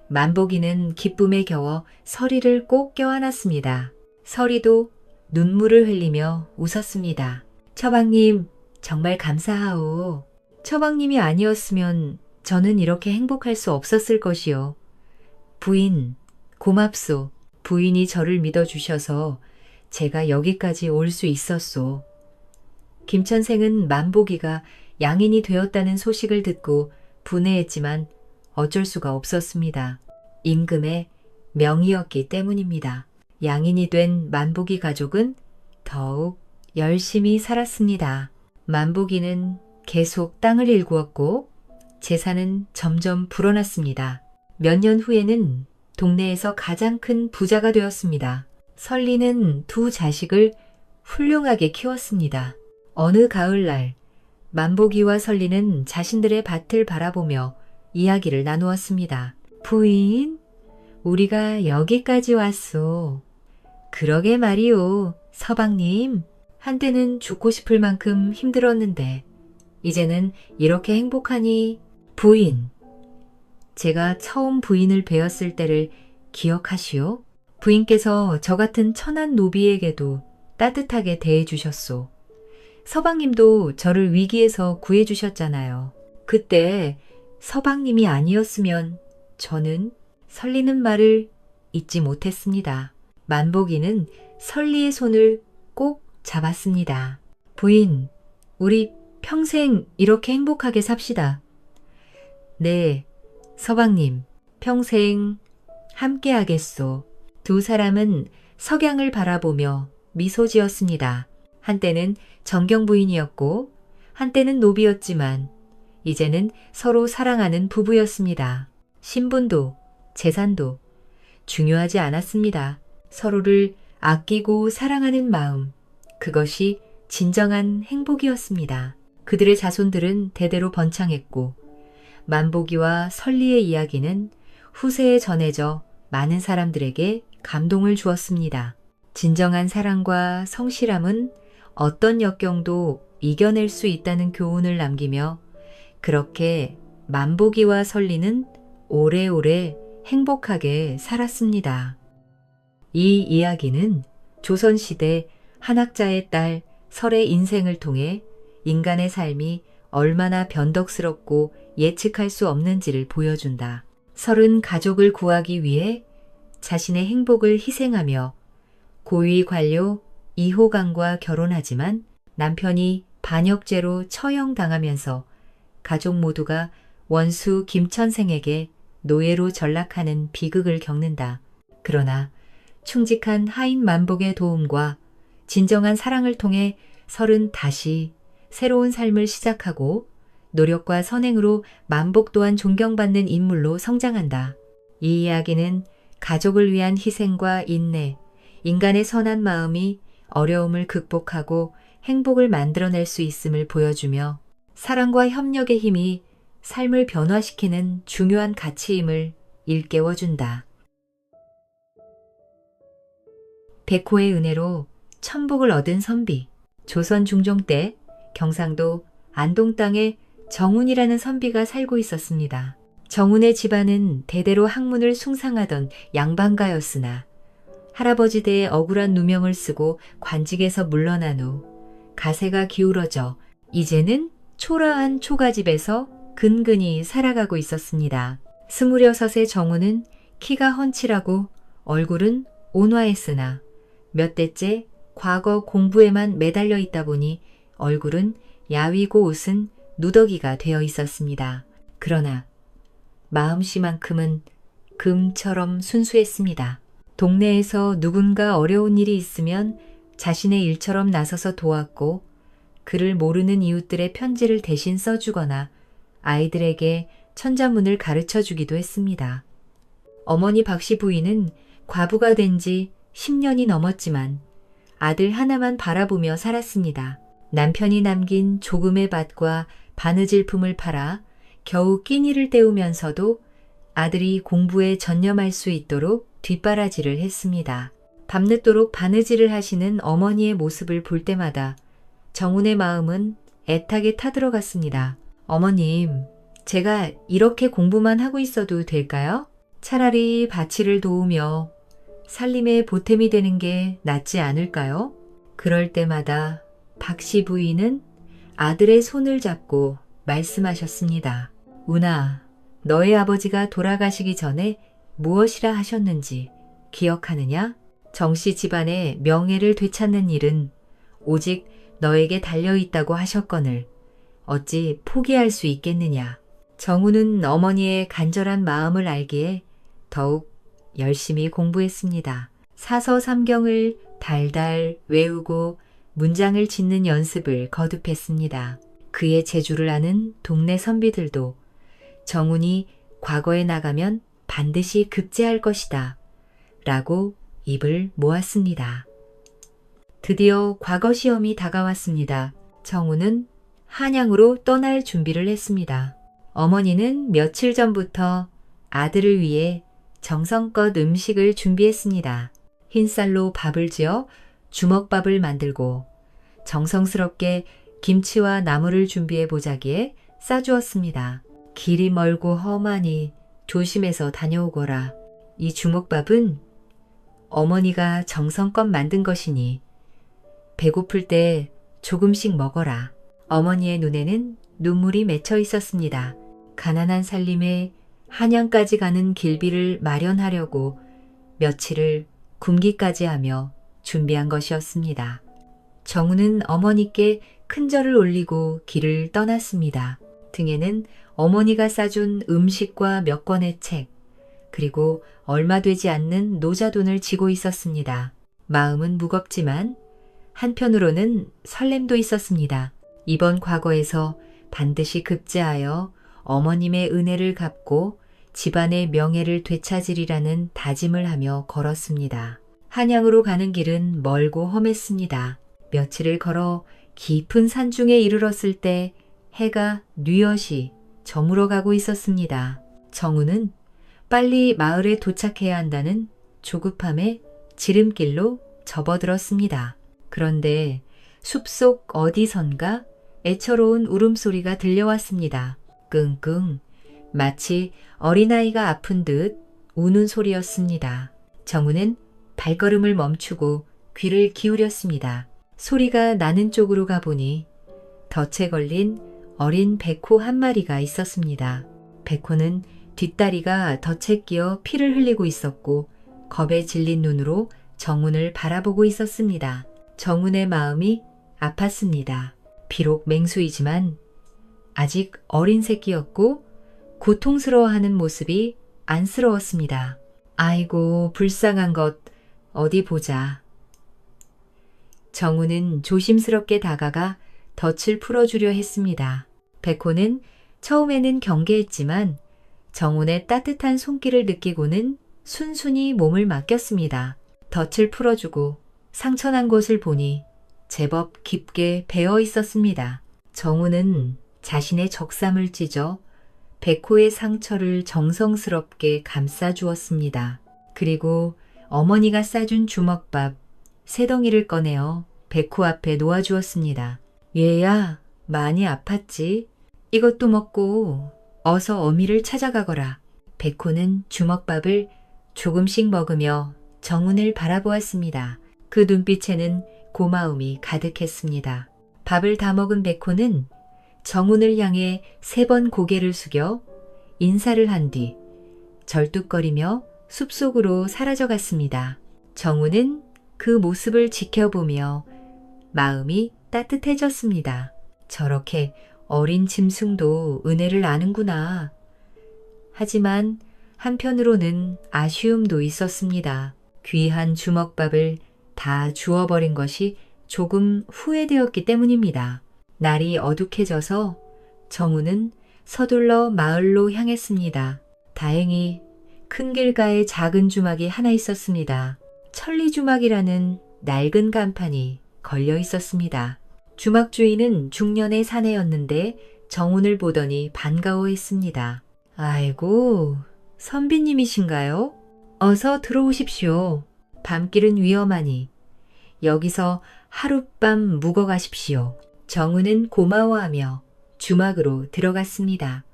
만보기는 기쁨에 겨워 설이를 꼭 껴안았습니다. 설이도 눈물을 흘리며 웃었습니다. 처방님, 정말 감사하오. 처방님이 아니었으면 저는 이렇게 행복할 수 없었을 것이요. 부인, 고맙소. 부인이 저를 믿어주셔서 제가 여기까지 올 수 있었소. 김천생은 만보기가 양인이 되었다는 소식을 듣고 분해했지만 어쩔 수가 없었습니다. 임금의 명이었기 때문입니다. 양인이 된 만보기 가족은 더욱 열심히 살았습니다. 만보기는 계속 땅을 일구었고 재산은 점점 불어났습니다. 몇 년 후에는 동네에서 가장 큰 부자가 되었습니다. 설리는 두 자식을 훌륭하게 키웠습니다. 어느 가을날 만보기와 설리는 자신들의 밭을 바라보며 이야기를 나누었습니다. 부인, 우리가 여기까지 왔소. 그러게 말이오, 서방님. 한때는 죽고 싶을 만큼 힘들었는데 이제는 이렇게 행복하니. 부인, 제가 처음 부인을 뵈었을 때를 기억하시오? 부인께서 저 같은 천한 노비에게도 따뜻하게 대해주셨소. 서방님도 저를 위기에서 구해주셨잖아요. 그때 서방님이 아니었으면 저는 설리는 말을 잊지 못했습니다. 만보기는 설리의 손을 꼭 잡았습니다. 부인, 우리 평생 이렇게 행복하게 삽시다. 네, 서방님, 평생 함께하겠소. 두 사람은 석양을 바라보며 미소 지었습니다. 한때는 정경 부인이었고 한때는 노비였지만 이제는 서로 사랑하는 부부였습니다. 신분도 재산도 중요하지 않았습니다. 서로를 아끼고 사랑하는 마음, 그것이 진정한 행복이었습니다. 그들의 자손들은 대대로 번창했고 만보기와 설리의 이야기는 후세에 전해져 많은 사람들에게 감동을 주었습니다. 진정한 사랑과 성실함은 어떤 역경도 이겨낼 수 있다는 교훈을 남기며 그렇게 만보기와 설리는 오래오래 행복하게 살았습니다. 이 이야기는 조선시대 한학자의 딸 설의 인생을 통해 인간의 삶이 얼마나 변덕스럽고 예측할 수 없는지를 보여준다. 설은 가족을 구하기 위해 자신의 행복을 희생하며 고위 관료 이호강과 결혼하지만 남편이 반역죄로 처형당하면서 가족 모두가 원수 김천생에게 노예로 전락하는 비극을 겪는다. 그러나 충직한 하인 만복의 도움과 진정한 사랑을 통해 설은 다시 새로운 삶을 시작하고 노력과 선행으로 만복 또한 존경받는 인물로 성장한다. 이 이야기는 가족을 위한 희생과 인내, 인간의 선한 마음이 어려움을 극복하고 행복을 만들어낼 수 있음을 보여주며 사랑과 협력의 힘이 삶을 변화시키는 중요한 가치임을 일깨워준다. 백호의 은혜로 천복을 얻은 선비. 조선 중종 때 경상도 안동 땅에 정운이라는 선비가 살고 있었습니다. 정운의 집안은 대대로 학문을 숭상하던 양반가였으나 할아버지 댁에 억울한 누명을 쓰고 관직에서 물러난 후 가세가 기울어져 이제는 초라한 초가집에서 근근히 살아가고 있었습니다. 26의 정운은 키가 훤칠하고 얼굴은 온화했으나 몇 대째 과거 공부에만 매달려 있다 보니 얼굴은 야위고 옷은 누더기가 되어 있었습니다. 그러나 마음씨만큼은 금처럼 순수했습니다. 동네에서 누군가 어려운 일이 있으면 자신의 일처럼 나서서 도왔고 그를 모르는 이웃들의 편지를 대신 써주거나 아이들에게 천자문을 가르쳐 주기도 했습니다. 어머니 박씨 부인은 과부가 된 지 10년이 넘었지만 아들 하나만 바라보며 살았습니다. 남편이 남긴 조금의 밭과 바느질품을 팔아 겨우 끼니를 때우면서도 아들이 공부에 전념할 수 있도록 뒷바라지를 했습니다. 밤늦도록 바느질을 하시는 어머니의 모습을 볼 때마다 정운의 마음은 애타게 타들어갔습니다. 어머님, 제가 이렇게 공부만 하고 있어도 될까요? 차라리 밭일을 도우며 살림의 보탬이 되는 게 낫지 않을까요? 그럴 때마다 박씨 부인은 아들의 손을 잡고 말씀하셨습니다. 운아, 너의 아버지가 돌아가시기 전에 무엇이라 하셨는지 기억하느냐? 정씨 집안의 명예를 되찾는 일은 오직 너에게 달려있다고 하셨거늘 어찌 포기할 수 있겠느냐. 정우는 어머니의 간절한 마음을 알기에 더욱 열심히 공부했습니다. 사서 삼경을 달달 외우고 문장을 짓는 연습을 거듭했습니다. 그의 재주를 아는 동네 선비들도 정운이 과거에 나가면 반드시 급제할 것이다 라고 입을 모았습니다. 드디어 과거 시험이 다가왔습니다. 정운은 한양으로 떠날 준비를 했습니다. 어머니는 며칠 전부터 아들을 위해 정성껏 음식을 준비했습니다. 흰쌀로 밥을 지어 주먹밥을 만들고 정성스럽게 김치와 나물을 준비해 보자기에 싸주었습니다. 길이 멀고 험하니 조심해서 다녀오거라. 이 주먹밥은 어머니가 정성껏 만든 것이니 배고플 때 조금씩 먹어라. 어머니의 눈에는 눈물이 맺혀 있었습니다. 가난한 살림에 한양까지 가는 길비를 마련하려고 며칠을 굶기까지 하며 준비한 것이었습니다. 정우는 어머니께 큰절을 올리고 길을 떠났습니다. 등에는 어머니가 싸준 음식과 몇 권의 책, 그리고 얼마 되지 않는 노자돈을 지고 있었습니다. 마음은 무겁지만 한편으로는 설렘도 있었습니다. 이번 과거에서 반드시 급제하여 어머님의 은혜를 갚고 집안의 명예를 되찾으리라는 다짐을 하며 걸었습니다. 한양으로 가는 길은 멀고 험했습니다. 며칠을 걸어 깊은 산중에 이르렀을 때 해가 뉘엿이 저물어 가고 있었습니다. 정우는 빨리 마을에 도착해야 한다는 조급함에 지름길로 접어들었습니다. 그런데 숲속 어디선가 애처로운 울음소리가 들려왔습니다. 끙끙, 마치 어린아이가 아픈 듯 우는 소리였습니다. 정우는 발걸음을 멈추고 귀를 기울였습니다. 소리가 나는 쪽으로 가보니 덫에 걸린 어린 백호 한 마리가 있었습니다. 백호는 뒷다리가 덫에 끼어 피를 흘리고 있었고 겁에 질린 눈으로 정운을 바라보고 있었습니다. 정운의 마음이 아팠습니다. 비록 맹수이지만 아직 어린 새끼였고 고통스러워하는 모습이 안쓰러웠습니다. 아이고 불쌍한 것 어디 보자. 정우는 조심스럽게 다가가 덫을 풀어주려 했습니다. 백호는 처음에는 경계했지만 정운의 따뜻한 손길을 느끼고는 순순히 몸을 맡겼습니다. 덫을 풀어주고 상처난 곳을 보니 제법 깊게 배어 있었습니다. 정우는 자신의 적삼을 찢어 백호의 상처를 정성스럽게 감싸주었습니다. 그리고 어머니가 싸준 주먹밥 세 덩이를 꺼내어 백호 앞에 놓아주었습니다. 얘야, 많이 아팠지? 이것도 먹고 어서 어미를 찾아가거라. 백호는 주먹밥을 조금씩 먹으며 정운을 바라보았습니다. 그 눈빛에는 고마움이 가득했습니다. 밥을 다 먹은 백호는 정운을 향해 3번 고개를 숙여 인사를 한 뒤 절뚝거리며 숲속으로 사라져갔습니다. 정운은 그 모습을 지켜보며 마음이 따뜻해졌습니다. 저렇게 어린 짐승도 은혜를 아는구나. 하지만 한편으로는 아쉬움도 있었습니다. 귀한 주먹밥을 다 주워버린 것이 조금 후회되었기 때문입니다. 날이 어둑해져서 정우는 서둘러 마을로 향했습니다. 다행히 큰 길가에 작은 주막이 하나 있었습니다. 천리주막이라는 낡은 간판이 걸려 있었습니다. 주막 주인은 중년의 사내였는데 정운을 보더니 반가워했습니다. 아이고, 선비님이신가요? 어서 들어오십시오. 밤길은 위험하니 여기서 하룻밤 묵어가십시오. 정우는 고마워하며 주막으로 들어갔습니다.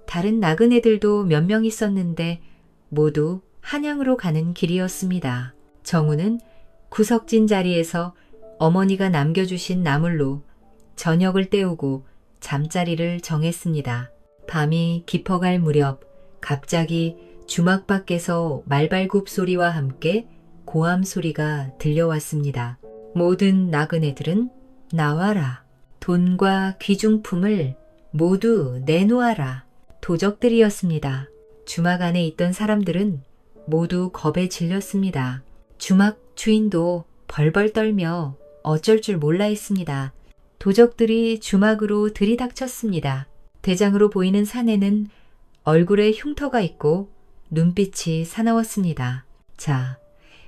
다른 나그네들도 몇 명 있었는데 모두 한양으로 가는 길이었습니다. 정우는 구석진 자리에서 어머니가 남겨주신 나물로 저녁을 때우고 잠자리를 정했습니다. 밤이 깊어갈 무렵 갑자기 주막 밖에서 말발굽 소리와 함께 고함 소리가 들려왔습니다. 모든 나그네들은 나와라. 돈과 귀중품을 모두 내놓아라. 도적들이었습니다. 주막 안에 있던 사람들은 모두 겁에 질렸습니다. 주막 주인도 벌벌 떨며 어쩔 줄 몰라 했습니다. 도적들이 주막으로 들이닥쳤습니다. 대장으로 보이는 사내는 얼굴에 흉터가 있고 눈빛이 사나웠습니다. 자,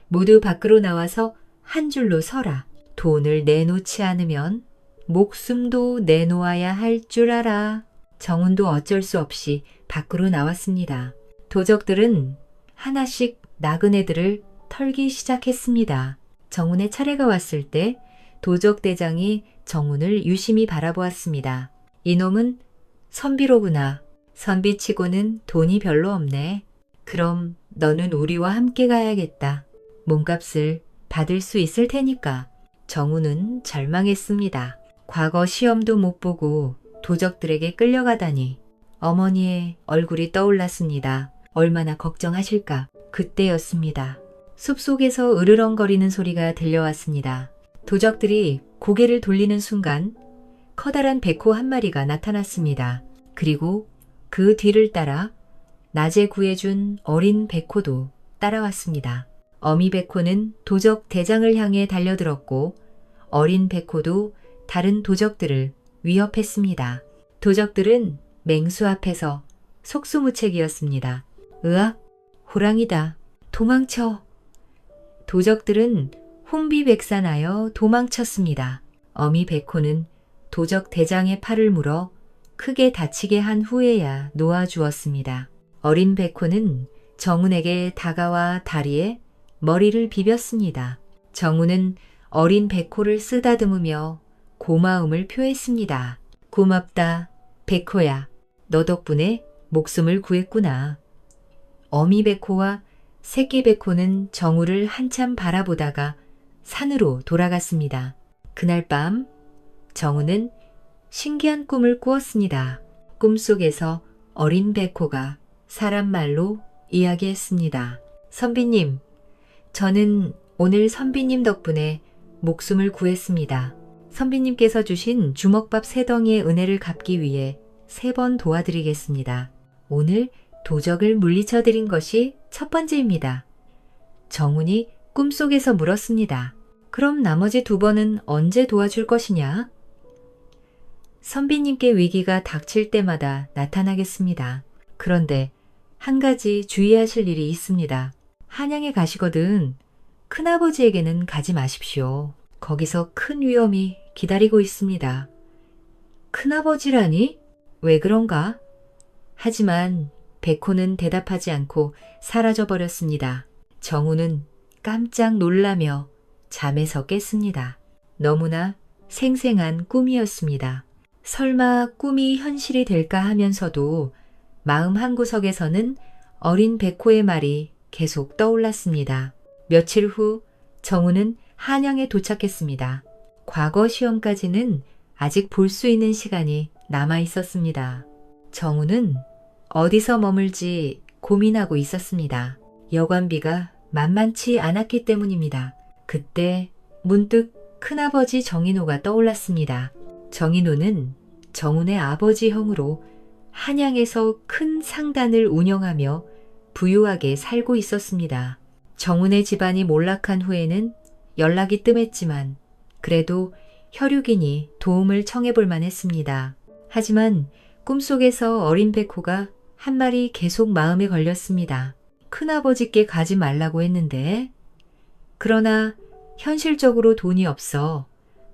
모두 밖으로 나와서 한 줄로 서라. 돈을 내놓지 않으면 목숨도 내놓아야 할 줄 알아. 정운도 어쩔 수 없이 밖으로 나왔습니다. 도적들은 하나씩 나그네들을 털기 시작했습니다. 정운의 차례가 왔을 때 도적 대장이 정운을 유심히 바라보았습니다. 이놈은 선비로구나. 선비치고는 돈이 별로 없네. 그럼 너는 우리와 함께 가야겠다. 몸값을 받을 수 있을 테니까. 정우는 절망했습니다. 과거 시험도 못 보고 도적들에게 끌려가다니. 어머니의 얼굴이 떠올랐습니다. 얼마나 걱정하실까. 그때였습니다. 숲속에서 으르렁거리는 소리가 들려왔습니다. 도적들이 고개를 돌리는 순간 커다란 백호 한 마리가 나타났습니다. 그리고 그 뒤를 따라 낮에 구해준 어린 백호도 따라왔습니다. 어미 백호는 도적 대장을 향해 달려들었고 어린 백호도 다른 도적들을 위협했습니다. 도적들은 맹수 앞에서 속수무책이었습니다. 으악! 호랑이다. 도망쳐! 도적들은 혼비백산하여 도망쳤습니다. 어미 백호는 도적 대장의 팔을 물어 크게 다치게 한 후에야 놓아주었습니다. 어린 백호는 정운에게 다가와 다리에 머리를 비볐습니다. 정운은 어린 백호를 쓰다듬으며 고마움을 표했습니다. 고맙다, 백호야. 너 덕분에 목숨을 구했구나. 어미 백호와 새끼 백호는 정우를 한참 바라보다가 산으로 돌아갔습니다. 그날 밤 정우는 신기한 꿈을 꾸었습니다. 꿈속에서 어린 백호가 사람 말로 이야기했습니다. 선비님, 저는 오늘 선비님 덕분에 목숨을 구했습니다. 선비님께서 주신 주먹밥 3덩이의 은혜를 갚기 위해 3번 도와드리겠습니다. 오늘 도적을 물리쳐 드린 것이 첫 번째입니다. 정운이 꿈속에서 물었습니다. 그럼 나머지 2번은 언제 도와줄 것이냐? 선비님께 위기가 닥칠 때마다 나타나겠습니다. 그런데 한 가지 주의하실 일이 있습니다. 한양에 가시거든 큰아버지에게는 가지 마십시오. 거기서 큰 위험이 기다리고 있습니다. 큰아버지라니? 왜 그런가? 하지만 백호는 대답하지 않고 사라져버렸습니다. 정우는 깜짝 놀라며 잠에서 깼습니다. 너무나 생생한 꿈이었습니다. 설마 꿈이 현실이 될까 하면서도 마음 한구석에서는 어린 백호의 말이 계속 떠올랐습니다. 며칠 후 정우는 한양에 도착했습니다. 과거 시험까지는 아직 볼 수 있는 시간이 남아 있었습니다. 정우는 어디서 머물지 고민하고 있었습니다. 여관비가 만만치 않았기 때문입니다. 그때 문득 큰아버지 정인호가 떠올랐습니다. 정인호는 정운의 아버지 형으로 한양에서 큰 상단을 운영하며 부유하게 살고 있었습니다. 정운의 집안이 몰락한 후에는 연락이 뜸했지만 그래도 혈육이니 도움을 청해볼 만했습니다. 하지만 꿈속에서 어린 백호가 한 말이 계속 마음에 걸렸습니다. 큰아버지께 가지 말라고 했는데 그러나 현실적으로 돈이 없어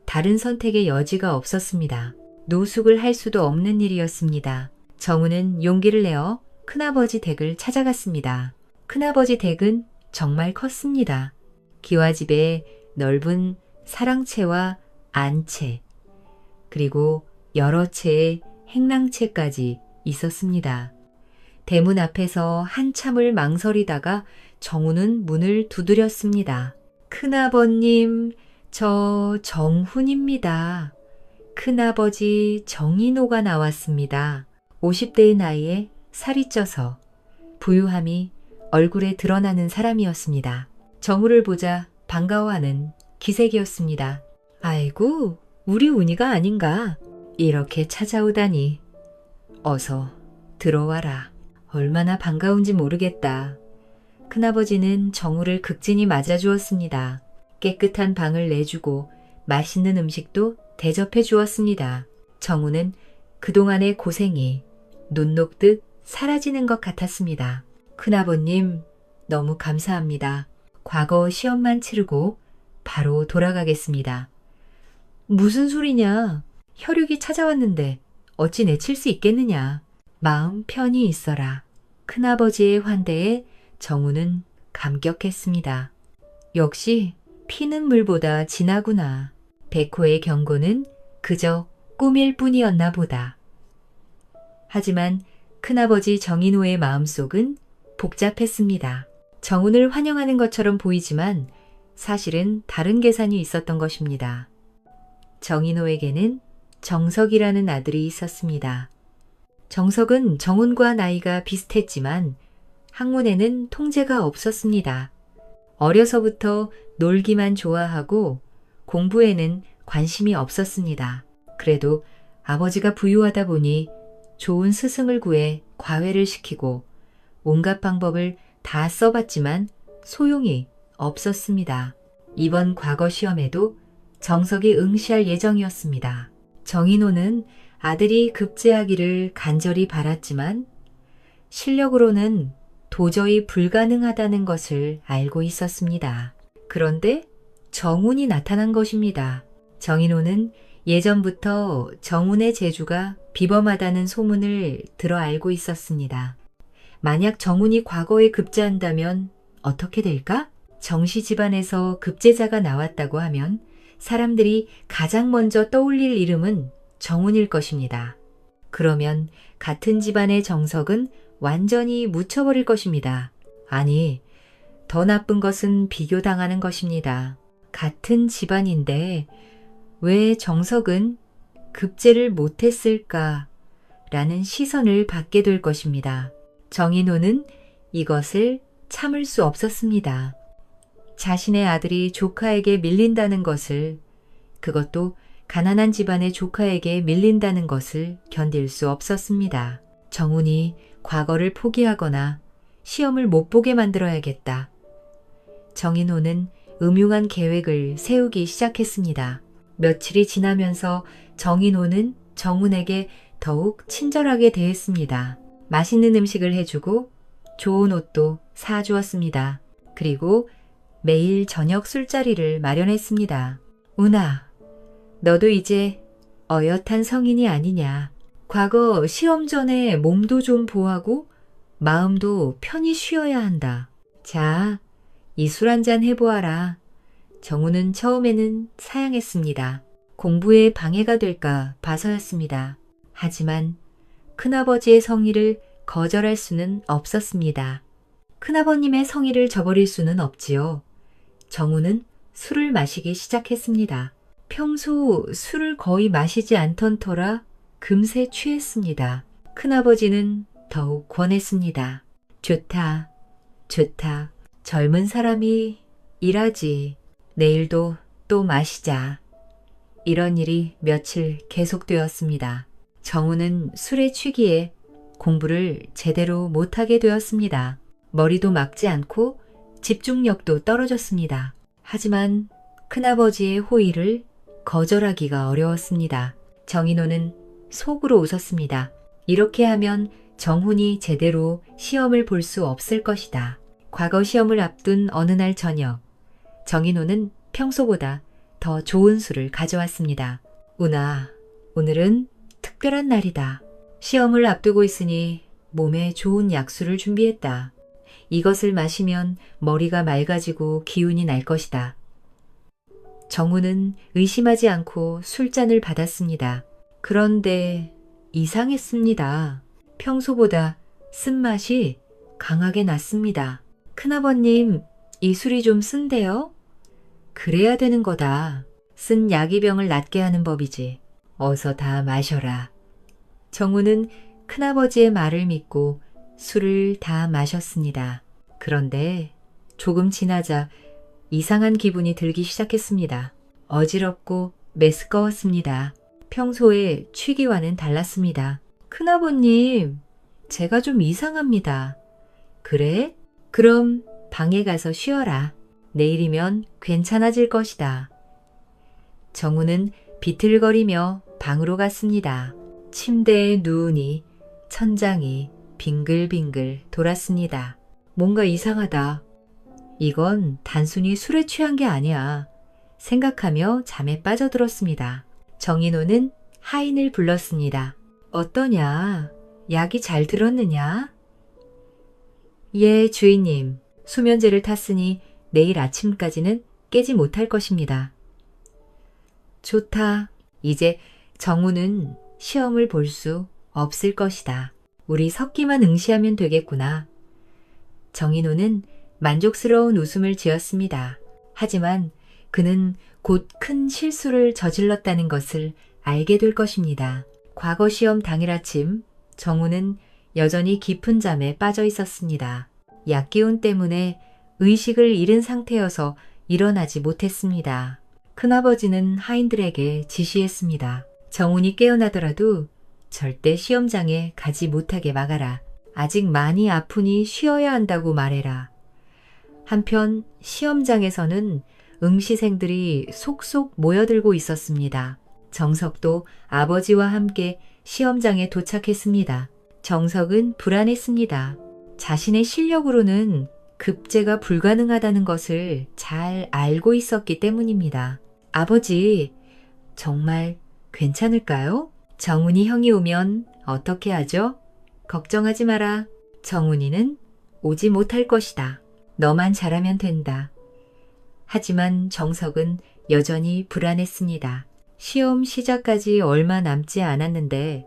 다른 선택의 여지가 없었습니다. 노숙을 할 수도 없는 일이었습니다. 정우는 용기를 내어 큰아버지 댁을 찾아갔습니다. 큰아버지 댁은 정말 컸습니다. 기와집에 넓은 사랑채와 안채, 그리고 여러 채의 행랑채까지 있었습니다. 대문 앞에서 한참을 망설이다가 정우는 문을 두드렸습니다. 큰아버님, 저 정훈입니다. 큰아버지 정인호가 나왔습니다. 50대의 나이에 살이 쪄서 부유함이 얼굴에 드러나는 사람이었습니다. 정우를 보자 반가워하는 기색이었습니다. 아이고, 우리 운이가 아닌가. 이렇게 찾아오다니. 어서 들어와라. 얼마나 반가운지 모르겠다. 큰아버지는 정우를 극진히 맞아주었습니다. 깨끗한 방을 내주고 맛있는 음식도 대접해 주었습니다. 정우는 그동안의 고생이 눈 녹듯 사라지는 것 같았습니다. 큰아버님, 너무 감사합니다. 과거 시험만 치르고 바로 돌아가겠습니다. 무슨 소리냐? 혈육이 찾아왔는데 어찌 내칠 수 있겠느냐? 마음 편히 있어라. 큰아버지의 환대에 정우는 감격했습니다. 역시 피는 물보다 진하구나. 백호의 경고는 그저 꿈일 뿐이었나 보다. 하지만 큰아버지 정인호의 마음속은 복잡했습니다. 정운을 환영하는 것처럼 보이지만 사실은 다른 계산이 있었던 것입니다. 정인호에게는 정석이라는 아들이 있었습니다. 정석은 정운과 나이가 비슷했지만 학문에는 통제가 없었습니다. 어려서부터 놀기만 좋아하고 공부에는 관심이 없었습니다. 그래도 아버지가 부유하다 보니 좋은 스승을 구해 과외를 시키고 온갖 방법을 다 써봤지만 소용이 없었습니다. 이번 과거 시험에도 정석이 응시할 예정이었습니다. 정인호는 아들이 급제하기를 간절히 바랐지만 실력으로는 도저히 불가능하다는 것을 알고 있었습니다. 그런데 정운이 나타난 것입니다. 정인호는 예전부터 정운의 재주가 비범하다는 소문을 들어 알고 있었습니다. 만약 정운이 과거에 급제한다면 어떻게 될까? 정씨 집안에서 급제자가 나왔다고 하면 사람들이 가장 먼저 떠올릴 이름은 정운일 것입니다. 그러면 같은 집안의 정석은 완전히 묻혀버릴 것입니다. 아니, 더 나쁜 것은 비교당하는 것입니다. 같은 집안인데 왜 정석은 급제를 못했을까? 라는 시선을 받게 될 것입니다. 정인호는 이것을 참을 수 없었습니다. 자신의 아들이 조카에게 밀린다는 것을, 그것도 가난한 집안의 조카에게 밀린다는 것을 견딜 수 없었습니다. 정운이 과거를 포기하거나 시험을 못 보게 만들어야겠다. 정인호는 음흉한 계획을 세우기 시작했습니다. 며칠이 지나면서 정인호는 정운에게 더욱 친절하게 대했습니다. 맛있는 음식을 해주고 좋은 옷도 사주었습니다. 그리고 매일 저녁 술자리를 마련했습니다. 운아, 너도 이제 어엿한 성인이 아니냐. 과거 시험 전에 몸도 좀 보하고 마음도 편히 쉬어야 한다. 자, 이 술 한잔 해보아라. 정우는 처음에는 사양했습니다. 공부에 방해가 될까 봐서였습니다. 하지만 큰아버지의 성의를 거절할 수는 없었습니다. 큰아버님의 성의를 저버릴 수는 없지요. 정우는 술을 마시기 시작했습니다. 평소 술을 거의 마시지 않던 터라 금세 취했습니다. 큰아버지는 더욱 권했습니다. 좋다, 좋다. 젊은 사람이 일하지. 내일도 또 마시자. 이런 일이 며칠 계속되었습니다. 정우는 술에 취기에 공부를 제대로 못하게 되었습니다. 머리도 막지 않고 집중력도 떨어졌습니다. 하지만 큰아버지의 호의를 거절하기가 어려웠습니다. 정인호는 속으로 웃었습니다. 이렇게 하면 정훈이 제대로 시험을 볼 수 없을 것이다. 과거 시험을 앞둔 어느 날 저녁, 정인호는 평소보다 더 좋은 술을 가져왔습니다. 운아, 오늘은 특별한 날이다. 시험을 앞두고 있으니 몸에 좋은 약수를 준비했다. 이것을 마시면 머리가 맑아지고 기운이 날 것이다. 정우는 의심하지 않고 술잔을 받았습니다. 그런데 이상했습니다. 평소보다 쓴맛이 강하게 났습니다. 큰아버님, 이 술이 좀 쓴데요? 그래야 되는 거다. 쓴 약이병을 낫게 하는 법이지. 어서 다 마셔라. 정우는 큰아버지의 말을 믿고 술을 다 마셨습니다. 그런데 조금 지나자 이상한 기분이 들기 시작했습니다. 어지럽고 메스꺼웠습니다. 평소에 취기와는 달랐습니다. 큰아버님, 제가 좀 이상합니다. 그래? 그럼 방에 가서 쉬어라. 내일이면 괜찮아질 것이다. 정우는 비틀거리며 방으로 갔습니다. 침대에 누우니 천장이 빙글빙글 돌았습니다. 뭔가 이상하다. 이건 단순히 술에 취한 게 아니야. 생각하며 잠에 빠져들었습니다. 정인호는 하인을 불렀습니다. 어떠냐? 약이 잘 들었느냐? 예, 주인님. 수면제를 탔으니 내일 아침까지는 깨지 못할 것입니다. 좋다. 이제 정우는 시험을 볼 수 없을 것이다. 우리 석기만 응시하면 되겠구나. 정인호는 만족스러운 웃음을 지었습니다. 하지만 그는 곧 큰 실수를 저질렀다는 것을 알게 될 것입니다. 과거 시험 당일 아침 정우는 여전히 깊은 잠에 빠져 있었습니다. 약기운 때문에 의식을 잃은 상태여서 일어나지 못했습니다. 큰아버지는 하인들에게 지시했습니다. 정운이 깨어나더라도 절대 시험장에 가지 못하게 막아라. 아직 많이 아프니 쉬어야 한다고 말해라. 한편 시험장에서는 응시생들이 속속 모여들고 있었습니다. 정석도 아버지와 함께 시험장에 도착했습니다. 정석은 불안했습니다. 자신의 실력으로는 급제가 불가능하다는 것을 잘 알고 있었기 때문입니다. 아버지, 정말 괜찮을까요? 정훈이 형이 오면 어떻게 하죠? 걱정하지 마라. 정훈이는 오지 못할 것이다. 너만 잘하면 된다. 하지만 정석은 여전히 불안했습니다. 시험 시작까지 얼마 남지 않았는데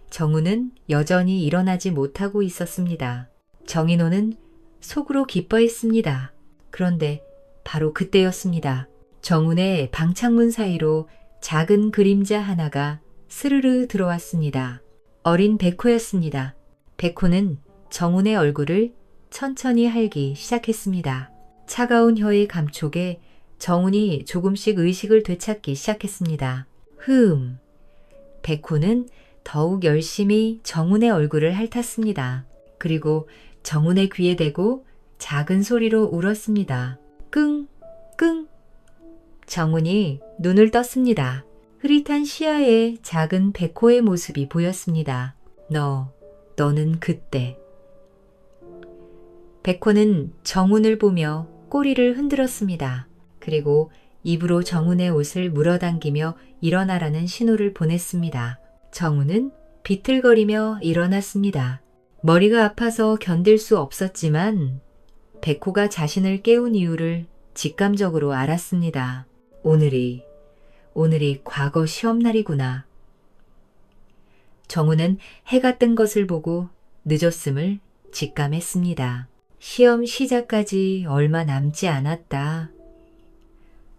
정훈은 여전히 일어나지 못하고 있었습니다. 정인호는 속으로 기뻐했습니다. 그런데 바로 그때였습니다. 정훈의 방창문 사이로 작은 그림자 하나가 스르르 들어왔습니다. 어린 백호였습니다. 백호는 정훈의 얼굴을 천천히 할기 시작했습니다. 차가운 혀의 감촉에 정훈이 조금씩 의식을 되찾기 시작했습니다. 백호는 더욱 열심히 정훈의 얼굴을 핥았습니다. 그리고 정훈의 귀에 대고 작은 소리로 울었습니다. 끙, 끙. 정훈이 눈을 떴습니다. 흐릿한 시야에 작은 백호의 모습이 보였습니다. 너는 그때. 백호는 정훈을 보며 꼬리를 흔들었습니다. 그리고 입으로 정훈의 옷을 물어당기며 일어나라는 신호를 보냈습니다. 정훈은 비틀거리며 일어났습니다. 머리가 아파서 견딜 수 없었지만 백호가 자신을 깨운 이유를 직감적으로 알았습니다. 오늘이 과거 시험날이구나. 정훈은 해가 뜬 것을 보고 늦었음을 직감했습니다. 시험 시작까지 얼마 남지 않았다.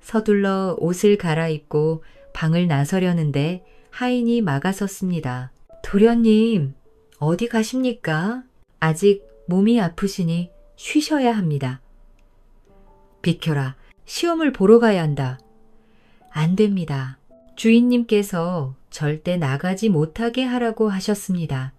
서둘러 옷을 갈아입고 방을 나서려는데 하인이 막아섰습니다. 도련님, 어디 가십니까? 아직 몸이 아프시니 쉬셔야 합니다. 비켜라, 시험을 보러 가야 한다. 안 됩니다. 주인님께서 절대 나가지 못하게 하라고 하셨습니다.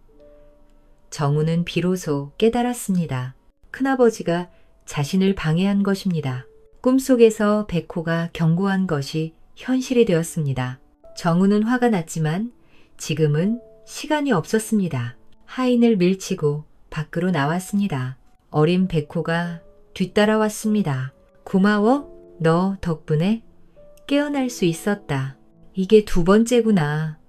정훈은 비로소 깨달았습니다. 큰아버지가 자신을 방해한 것입니다. 꿈속에서 백호가 경고한 것이 현실이 되었습니다. 정훈은 화가 났지만 지금은 시간이 없었습니다. 하인을 밀치고 밖으로 나왔습니다. 어린 백호가 뒤따라왔습니다. 고마워. 너 덕분에 깨어날 수 있었다. 이게 두 번째구나.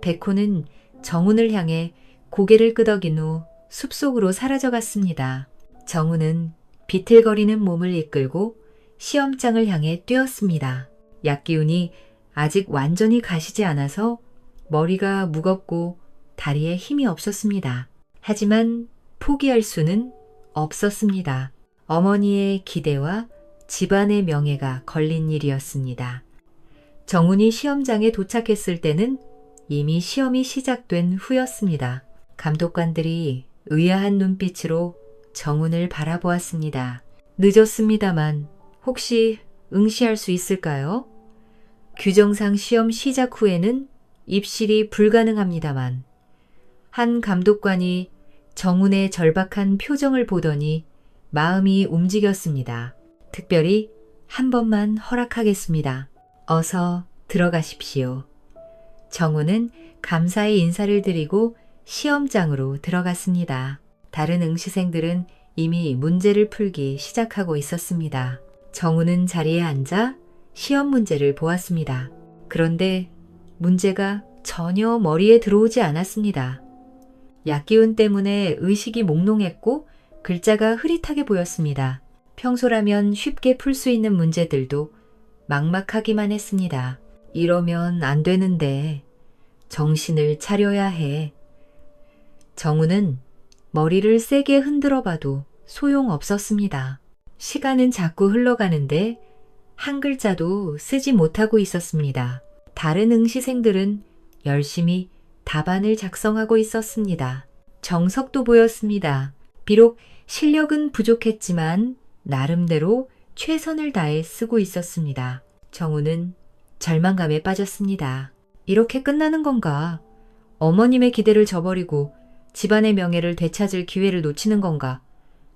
백호는 정훈을 향해 고개를 끄덕인 후 숲속으로 사라져갔습니다. 정훈은 비틀거리는 몸을 이끌고 시험장을 향해 뛰었습니다. 약기운이 아직 완전히 가시지 않아서 머리가 무겁고 다리에 힘이 없었습니다. 하지만 포기할 수는 없었습니다. 어머니의 기대와 집안의 명예가 걸린 일이었습니다. 정훈이 시험장에 도착했을 때는 이미 시험이 시작된 후였습니다. 감독관들이 의아한 눈빛으로 정훈을 바라보았습니다. 늦었습니다만 혹시 응시할 수 있을까요? 규정상 시험 시작 후에는 입실이 불가능합니다만 한 감독관이 정훈의 절박한 표정을 보더니 마음이 움직였습니다. 특별히 한 번만 허락하겠습니다. 어서 들어가십시오. 정훈은 감사의 인사를 드리고 시험장으로 들어갔습니다. 다른 응시생들은 이미 문제를 풀기 시작하고 있었습니다. 정훈은 자리에 앉아 시험 문제를 보았습니다. 그런데 문제가 전혀 머리에 들어오지 않았습니다. 약기운 때문에 의식이 몽롱했고 글자가 흐릿하게 보였습니다. 평소라면 쉽게 풀 수 있는 문제들도 막막하기만 했습니다. 이러면 안 되는데 정신을 차려야 해. 정훈은 머리를 세게 흔들어 봐도 소용없었습니다. 시간은 자꾸 흘러가는데 한 글자도 쓰지 못하고 있었습니다. 다른 응시생들은 열심히 답안을 작성하고 있었습니다. 정석도 보였습니다. 비록 실력은 부족했지만 나름대로 최선을 다해 쓰고 있었습니다. 정훈은 절망감에 빠졌습니다. 이렇게 끝나는 건가? 어머님의 기대를 저버리고 집안의 명예를 되찾을 기회를 놓치는 건가?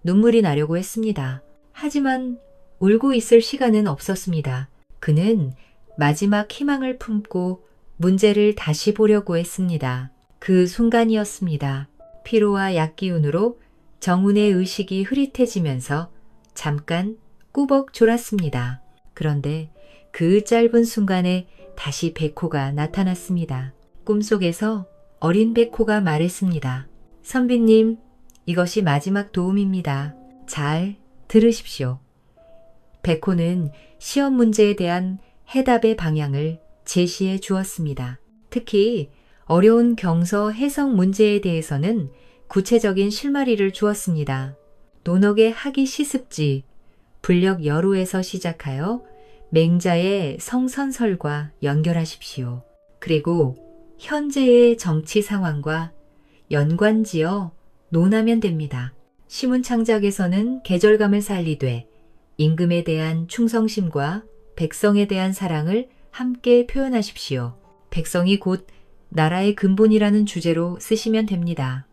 눈물이 나려고 했습니다. 하지만 울고 있을 시간은 없었습니다. 그는 마지막 희망을 품고 문제를 다시 보려고 했습니다. 그 순간이었습니다. 피로와 약기운으로 정훈의 의식이 흐릿해지면서 잠깐 꾸벅 졸았습니다. 그런데 그 짧은 순간에 다시 백호가 나타났습니다. 꿈속에서 어린 백호가 말했습니다. 선비님, 이것이 마지막 도움입니다. 잘 들으십시오. 백호는 시험 문제에 대한 해답의 방향을 제시해 주었습니다. 특히 어려운 경서 해석 문제에 대해서는 구체적인 실마리를 주었습니다. 논억의 학위 시습지, 불력 여로에서 시작하여 맹자의 성선설과 연결하십시오. 그리고 현재의 정치 상황과 연관지어 논하면 됩니다. 시문창작에서는 계절감을 살리되 임금에 대한 충성심과 백성에 대한 사랑을 함께 표현하십시오. 백성이 곧 나라의 근본이라는 주제로 쓰시면 됩니다.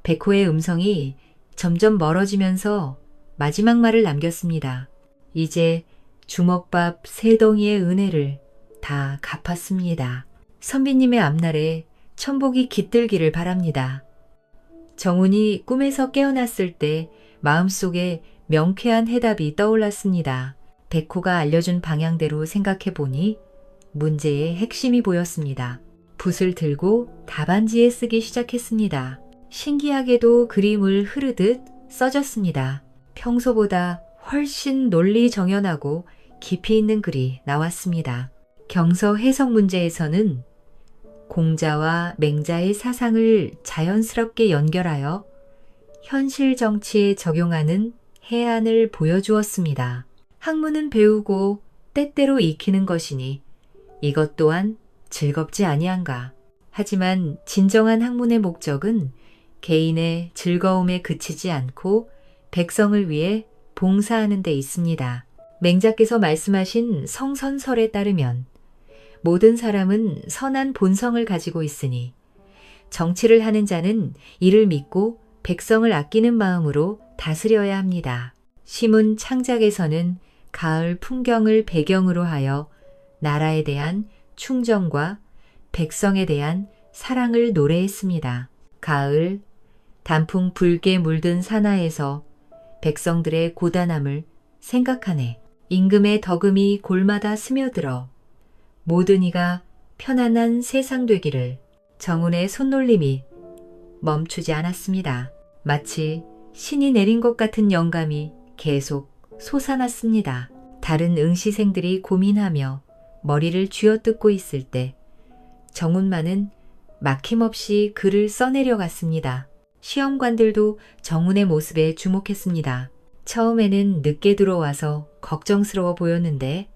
백호의 음성이 점점 멀어지면서 마지막 말을 남겼습니다. 이제 주먹밥 세 덩이의 은혜를 다 갚았습니다. 선비님의 앞날에 천복이 깃들기를 바랍니다. 정훈이 꿈에서 깨어났을 때 마음속에 명쾌한 해답이 떠올랐습니다. 백호가 알려준 방향대로 생각해보니 문제의 핵심이 보였습니다. 붓을 들고 답안지에 쓰기 시작했습니다. 신기하게도 그림을 흐르듯 써졌습니다. 평소보다 훨씬 논리정연하고 깊이 있는 글이 나왔습니다. 경서 해석 문제에서는 공자와 맹자의 사상을 자연스럽게 연결하여 현실 정치에 적용하는 해안을 보여주었습니다. 학문은 배우고 때때로 익히는 것이니 이것 또한 즐겁지 아니한가. 하지만 진정한 학문의 목적은 개인의 즐거움에 그치지 않고 백성을 위해 봉사하는 데 있습니다. 맹자께서 말씀하신 성선설에 따르면 모든 사람은 선한 본성을 가지고 있으니 정치를 하는 자는 이를 믿고 백성을 아끼는 마음으로 다스려야 합니다. 시문 창작에서는 가을 풍경을 배경으로 하여 나라에 대한 충정과 백성에 대한 사랑을 노래했습니다. 가을, 단풍 붉게 물든 산하에서 백성들의 고단함을 생각하네. 임금의 덕음이 골마다 스며들어 모든 이가 편안한 세상 되기를. 정훈의 손놀림이 멈추지 않았습니다. 마치 신이 내린 것 같은 영감이 계속 솟아났습니다. 다른 응시생들이 고민하며 머리를 쥐어뜯고 있을 때 정훈만은 막힘없이 글을 써내려갔습니다. 시험관들도 정훈의 모습에 주목했습니다. 처음에는 늦게 들어와서 걱정스러워 보였는데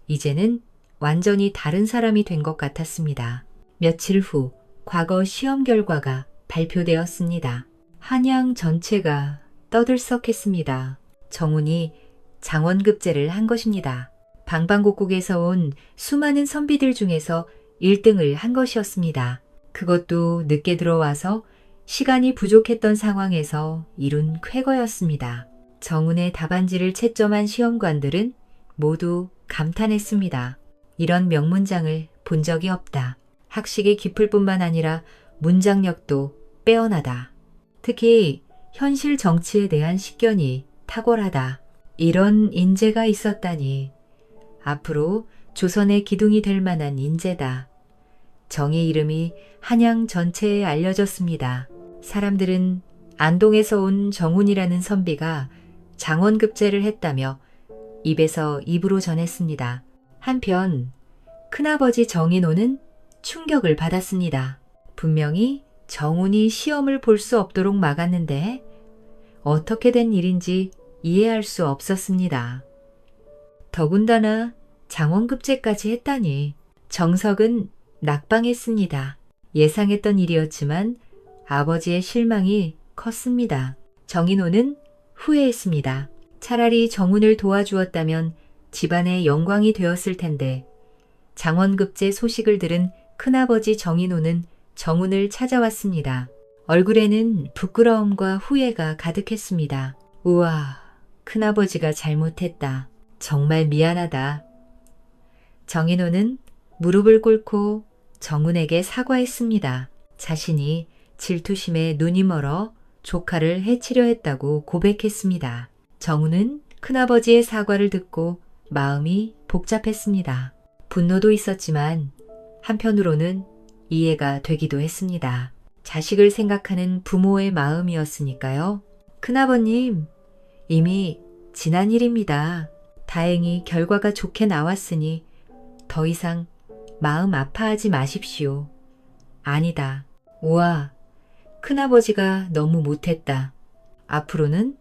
이제는 완전히 다른 사람이 된 것 같았습니다. 며칠 후 과거 시험 결과가 발표되었습니다. 한양 전체가 떠들썩했습니다. 정훈이 장원급제를 한 것입니다. 방방곡곡에서 온 수많은 선비들 중에서 1등을 한 것이었습니다. 그것도 늦게 들어와서 시간이 부족했던 상황에서 이룬 쾌거였습니다. 정훈의 답안지를 채점한 시험관들은 모두 감탄했습니다. 이런 명문장을 본 적이 없다. 학식이 깊을 뿐만 아니라 문장력도 빼어나다. 특히 현실 정치에 대한 식견이 탁월하다. 이런 인재가 있었다니. 앞으로 조선의 기둥이 될 만한 인재다. 정의 이름이 한양 전체에 알려졌습니다. 사람들은 안동에서 온 정훈이라는 선비가 장원급제를 했다며 입에서 입으로 전했습니다. 한편 큰아버지 정인호는 충격을 받았습니다. 분명히 정훈이 시험을 볼 수 없도록 막았는데 어떻게 된 일인지 이해할 수 없었습니다. 더군다나 장원급제까지 했다니. 정석은 낙방했습니다. 예상했던 일이었지만 아버지의 실망이 컸습니다. 정인호는 후회했습니다. 차라리 정훈을 도와주었다면 집안의 영광이 되었을 텐데 장원급제 소식을 들은 큰아버지 정인호는 정훈을 찾아왔습니다. 얼굴에는 부끄러움과 후회가 가득했습니다. 우와, 큰아버지가 잘못했다. 정말 미안하다. 정인호는 무릎을 꿇고 정훈에게 사과했습니다. 자신이 질투심에 눈이 멀어 조카를 해치려 했다고 고백했습니다. 정훈은 큰아버지의 사과를 듣고 마음이 복잡했습니다. 분노도 있었지만 한편으로는 이해가 되기도 했습니다. 자식을 생각하는 부모의 마음이었으니까요. 큰아버님, 이미 지난 일입니다. 다행히 결과가 좋게 나왔으니 더 이상 마음 아파하지 마십시오. 아니다. 우와, 큰아버지가 너무 못했다. 앞으로는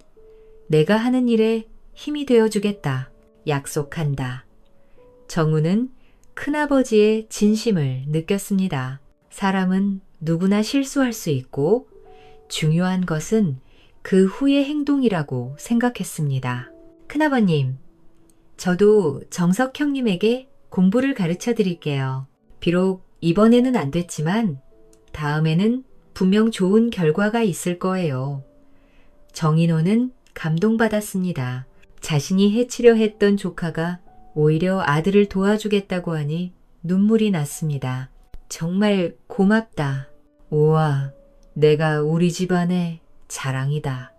내가 하는 일에 힘이 되어주겠다. 약속한다. 정우는 큰아버지의 진심을 느꼈습니다. 사람은 누구나 실수할 수 있고 중요한 것은 그 후의 행동이라고 생각했습니다. 큰아버님, 저도 정석 형님에게 공부를 가르쳐 드릴게요. 비록 이번에는 안 됐지만 다음에는 분명 좋은 결과가 있을 거예요. 정인호는 감동받았습니다. 자신이 해치려 했던 조카가 오히려 아들을 도와주겠다고 하니 눈물이 났습니다. 정말 고맙다. 우와, 내가 우리 집안의 자랑이다.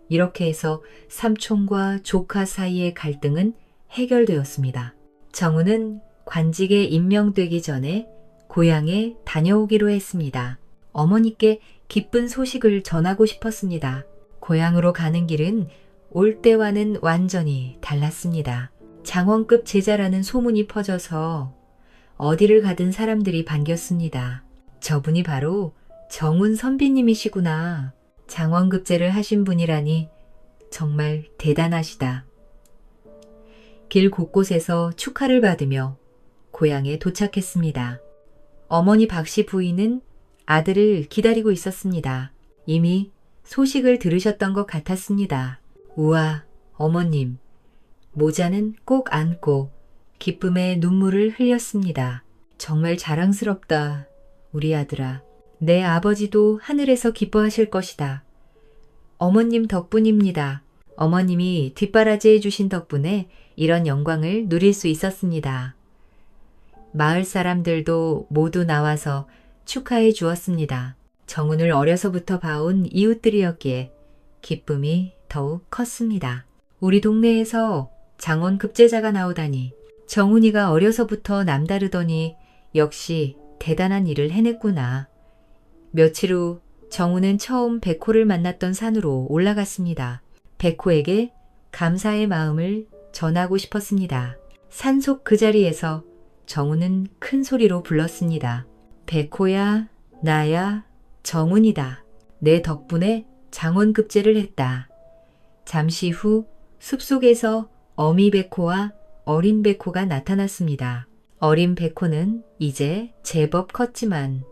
이렇게 해서 삼촌과 조카 사이의 갈등은 해결되었습니다. 정우는 관직에 임명되기 전에 고향에 다녀오기로 했습니다. 어머니께 기쁜 소식을 전하고 싶었습니다. 고향으로 가는 길은 올 때와는 완전히 달랐습니다. 장원급 제자라는 소문이 퍼져서 어디를 가든 사람들이 반겼습니다. 저분이 바로 정훈 선비님이시구나. 장원급제를 하신 분이라니 정말 대단하시다. 길 곳곳에서 축하를 받으며 고향에 도착했습니다. 어머니 박씨 부인은 아들을 기다리고 있었습니다. 이미 소식을 들으셨던 것 같았습니다. 우와, 어머님. 모자는 꼭 안고 기쁨의 눈물을 흘렸습니다. 정말 자랑스럽다, 우리 아들아. 내 아버지도 하늘에서 기뻐하실 것이다. 어머님 덕분입니다. 어머님이 뒷바라지 해주신 덕분에 이런 영광을 누릴 수 있었습니다. 마을 사람들도 모두 나와서 축하해 주었습니다. 정훈을 어려서부터 봐온 이웃들이었기에 기쁨이 더욱 컸습니다. 우리 동네에서 장원급제자가 나오다니. 정훈이가 어려서부터 남다르더니 역시 대단한 일을 해냈구나. 며칠 후 정훈은 처음 백호를 만났던 산으로 올라갔습니다. 백호에게 감사의 마음을 전하고 싶었습니다. 산속 그 자리에서 정훈은 큰 소리로 불렀습니다. 백호야, 나야, 정훈이다. 내 덕분에 장원급제를 했다. 잠시 후 숲속에서 어미 백호와 어린 백호가 나타났습니다. 어린 백호는 이제 제법 컸지만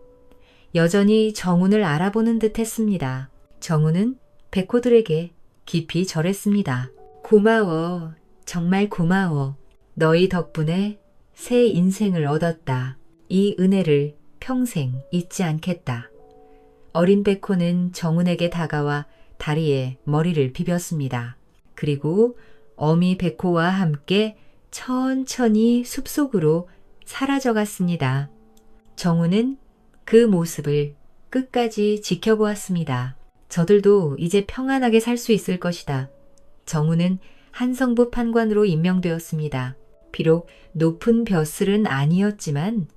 여전히 정훈을 알아보는 듯 했습니다. 정훈은 백호들에게 깊이 절했습니다. 고마워. 정말 고마워. 너희 덕분에 새 인생을 얻었다. 이 은혜를 평생 잊지 않겠다. 어린 백호는 정훈에게 다가와 다리에 머리를 비볐습니다. 그리고 어미 백호와 함께 천천히 숲속으로 사라져갔습니다. 정훈은 그 모습을 끝까지 지켜보았습니다. 저들도 이제 평안하게 살 수 있을 것이다. 정훈은 한성부 판관으로 임명되었습니다. 비록 높은 벼슬은 아니었지만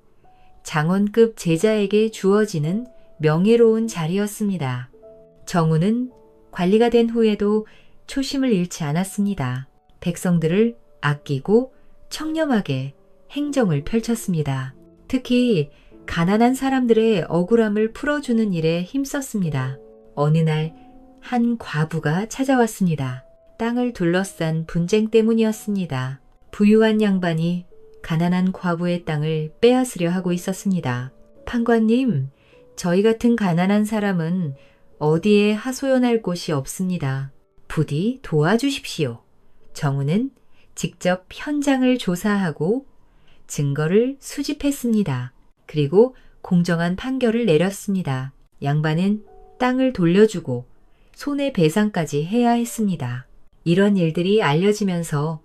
장원급 제자에게 주어지는 명예로운 자리였습니다. 정훈은 관리가 된 후에도 초심을 잃지 않았습니다. 백성들을 아끼고 청렴하게 행정을 펼쳤습니다. 특히 가난한 사람들의 억울함을 풀어주는 일에 힘썼습니다. 어느 날 한 과부가 찾아왔습니다. 땅을 둘러싼 분쟁 때문이었습니다. 부유한 양반이 가난한 과부의 땅을 빼앗으려 하고 있었습니다. 판관님, 저희 같은 가난한 사람은 어디에 하소연할 곳이 없습니다. 부디 도와주십시오. 정훈은 직접 현장을 조사하고 증거를 수집했습니다. 그리고 공정한 판결을 내렸습니다. 양반은 땅을 돌려주고 손해배상까지 해야 했습니다. 이런 일들이 알려지면서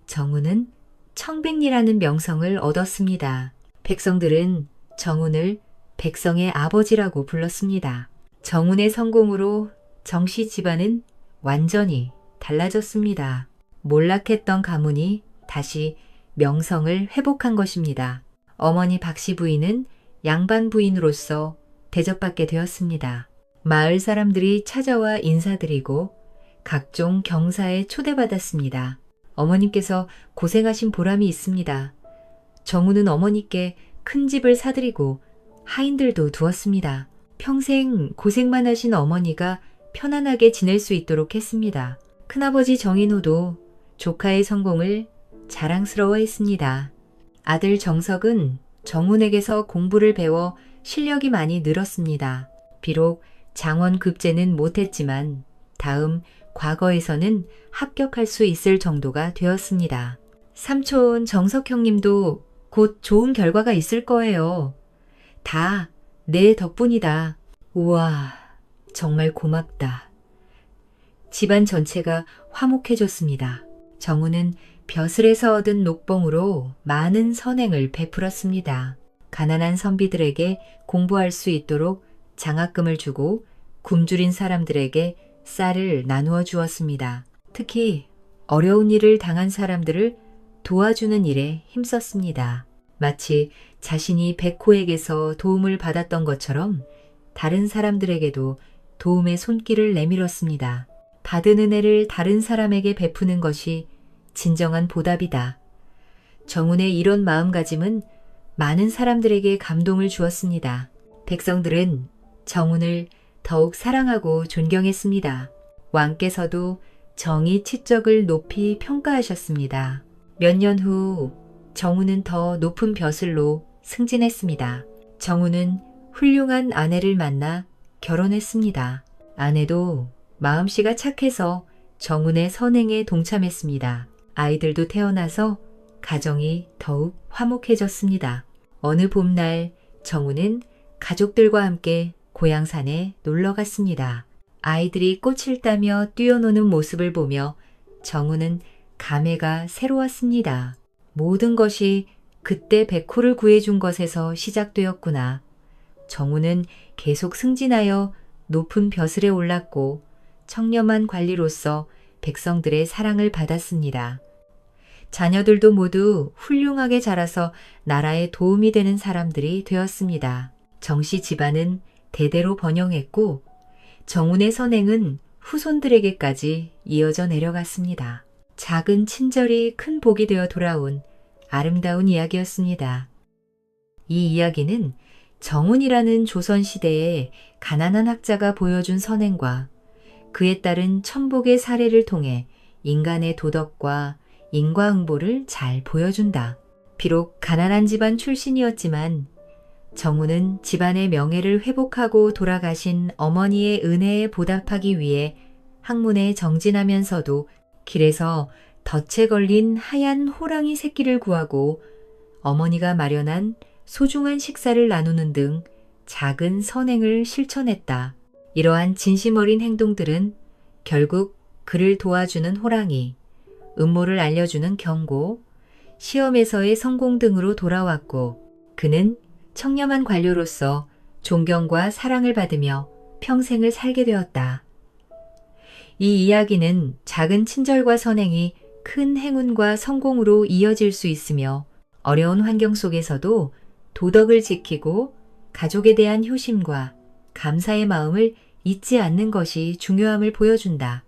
정훈은 청백리라는 명성을 얻었습니다. 백성들은 정훈을 백성의 아버지라고 불렀습니다. 정훈의 성공으로 정씨 집안은 완전히 달라졌습니다. 몰락했던 가문이 다시 명성을 회복한 것입니다. 어머니 박씨 부인은 양반 부인으로서 대접받게 되었습니다. 마을 사람들이 찾아와 인사드리고 각종 경사에 초대받았습니다. 어머님께서 고생하신 보람이 있습니다. 정훈은 어머니께 큰 집을 사드리고 하인들도 두었습니다. 평생 고생만 하신 어머니가 편안하게 지낼 수 있도록 했습니다. 큰아버지 정인호도 조카의 성공을 자랑스러워했습니다. 아들 정석은 정훈에게서 공부를 배워 실력이 많이 늘었습니다. 비록 장원급제는 못했지만 다음 과거에서는 합격할 수 있을 정도가 되었습니다. 삼촌 정석 형님도 곧 좋은 결과가 있을 거예요. 다 내 덕분이다. 우와, 정말 고맙다. 집안 전체가 화목해졌습니다. 정훈은 벼슬에서 얻은 녹봉으로 많은 선행을 베풀었습니다. 가난한 선비들에게 공부할 수 있도록 장학금을 주고 굶주린 사람들에게 쌀을 나누어 주었습니다. 특히 어려운 일을 당한 사람들을 도와주는 일에 힘썼습니다. 마치 자신이 백호에게서 도움을 받았던 것처럼 다른 사람들에게도 도움의 손길을 내밀었습니다. 받은 은혜를 다른 사람에게 베푸는 것이 진정한 보답이다. 정훈의 이런 마음가짐은 많은 사람들에게 감동을 주었습니다. 백성들은 정훈을 더욱 사랑하고 존경했습니다. 왕께서도 정의 치적을 높이 평가하셨습니다. 몇 년 후 정훈은 더 높은 벼슬로 승진했습니다. 정훈은 훌륭한 아내를 만나 결혼했습니다. 아내도 마음씨가 착해서 정훈의 선행에 동참했습니다. 아이들도 태어나서 가정이 더욱 화목해졌습니다. 어느 봄날 정훈은 가족들과 함께 고향산에 놀러 갔습니다. 아이들이 꽃을 따며 뛰어노는 모습을 보며 정훈은 감회가 새로웠습니다. 모든 것이 그때 백호를 구해준 것에서 시작되었구나. 정훈은 계속 승진하여 높은 벼슬에 올랐고 청렴한 관리로서 백성들의 사랑을 받았습니다. 자녀들도 모두 훌륭하게 자라서 나라에 도움이 되는 사람들이 되었습니다. 정씨 집안은 대대로 번영했고 정훈의 선행은 후손들에게까지 이어져 내려갔습니다. 작은 친절이 큰 복이 되어 돌아온 아름다운 이야기였습니다. 이 이야기는 정훈이라는 조선시대의 가난한 학자가 보여준 선행과 그에 따른 천복의 사례를 통해 인간의 도덕과 인과응보를 잘 보여준다. 비록 가난한 집안 출신이었지만 정훈은 집안의 명예를 회복하고 돌아가신 어머니의 은혜에 보답하기 위해 학문에 정진하면서도 길에서 덫에 걸린 하얀 호랑이 새끼를 구하고 어머니가 마련한 소중한 식사를 나누는 등 작은 선행을 실천했다. 이러한 진심 어린 행동들은 결국 그를 도와주는 호랑이, 음모를 알려주는 경고, 시험에서의 성공 등으로 돌아왔고 그는 청렴한 관료로서 존경과 사랑을 받으며 평생을 살게 되었다. 이 이야기는 작은 친절과 선행이 큰 행운과 성공으로 이어질 수 있으며 어려운 환경 속에서도 도덕을 지키고 가족에 대한 효심과 감사의 마음을 잊지 않는 것이 중요함을 보여준다.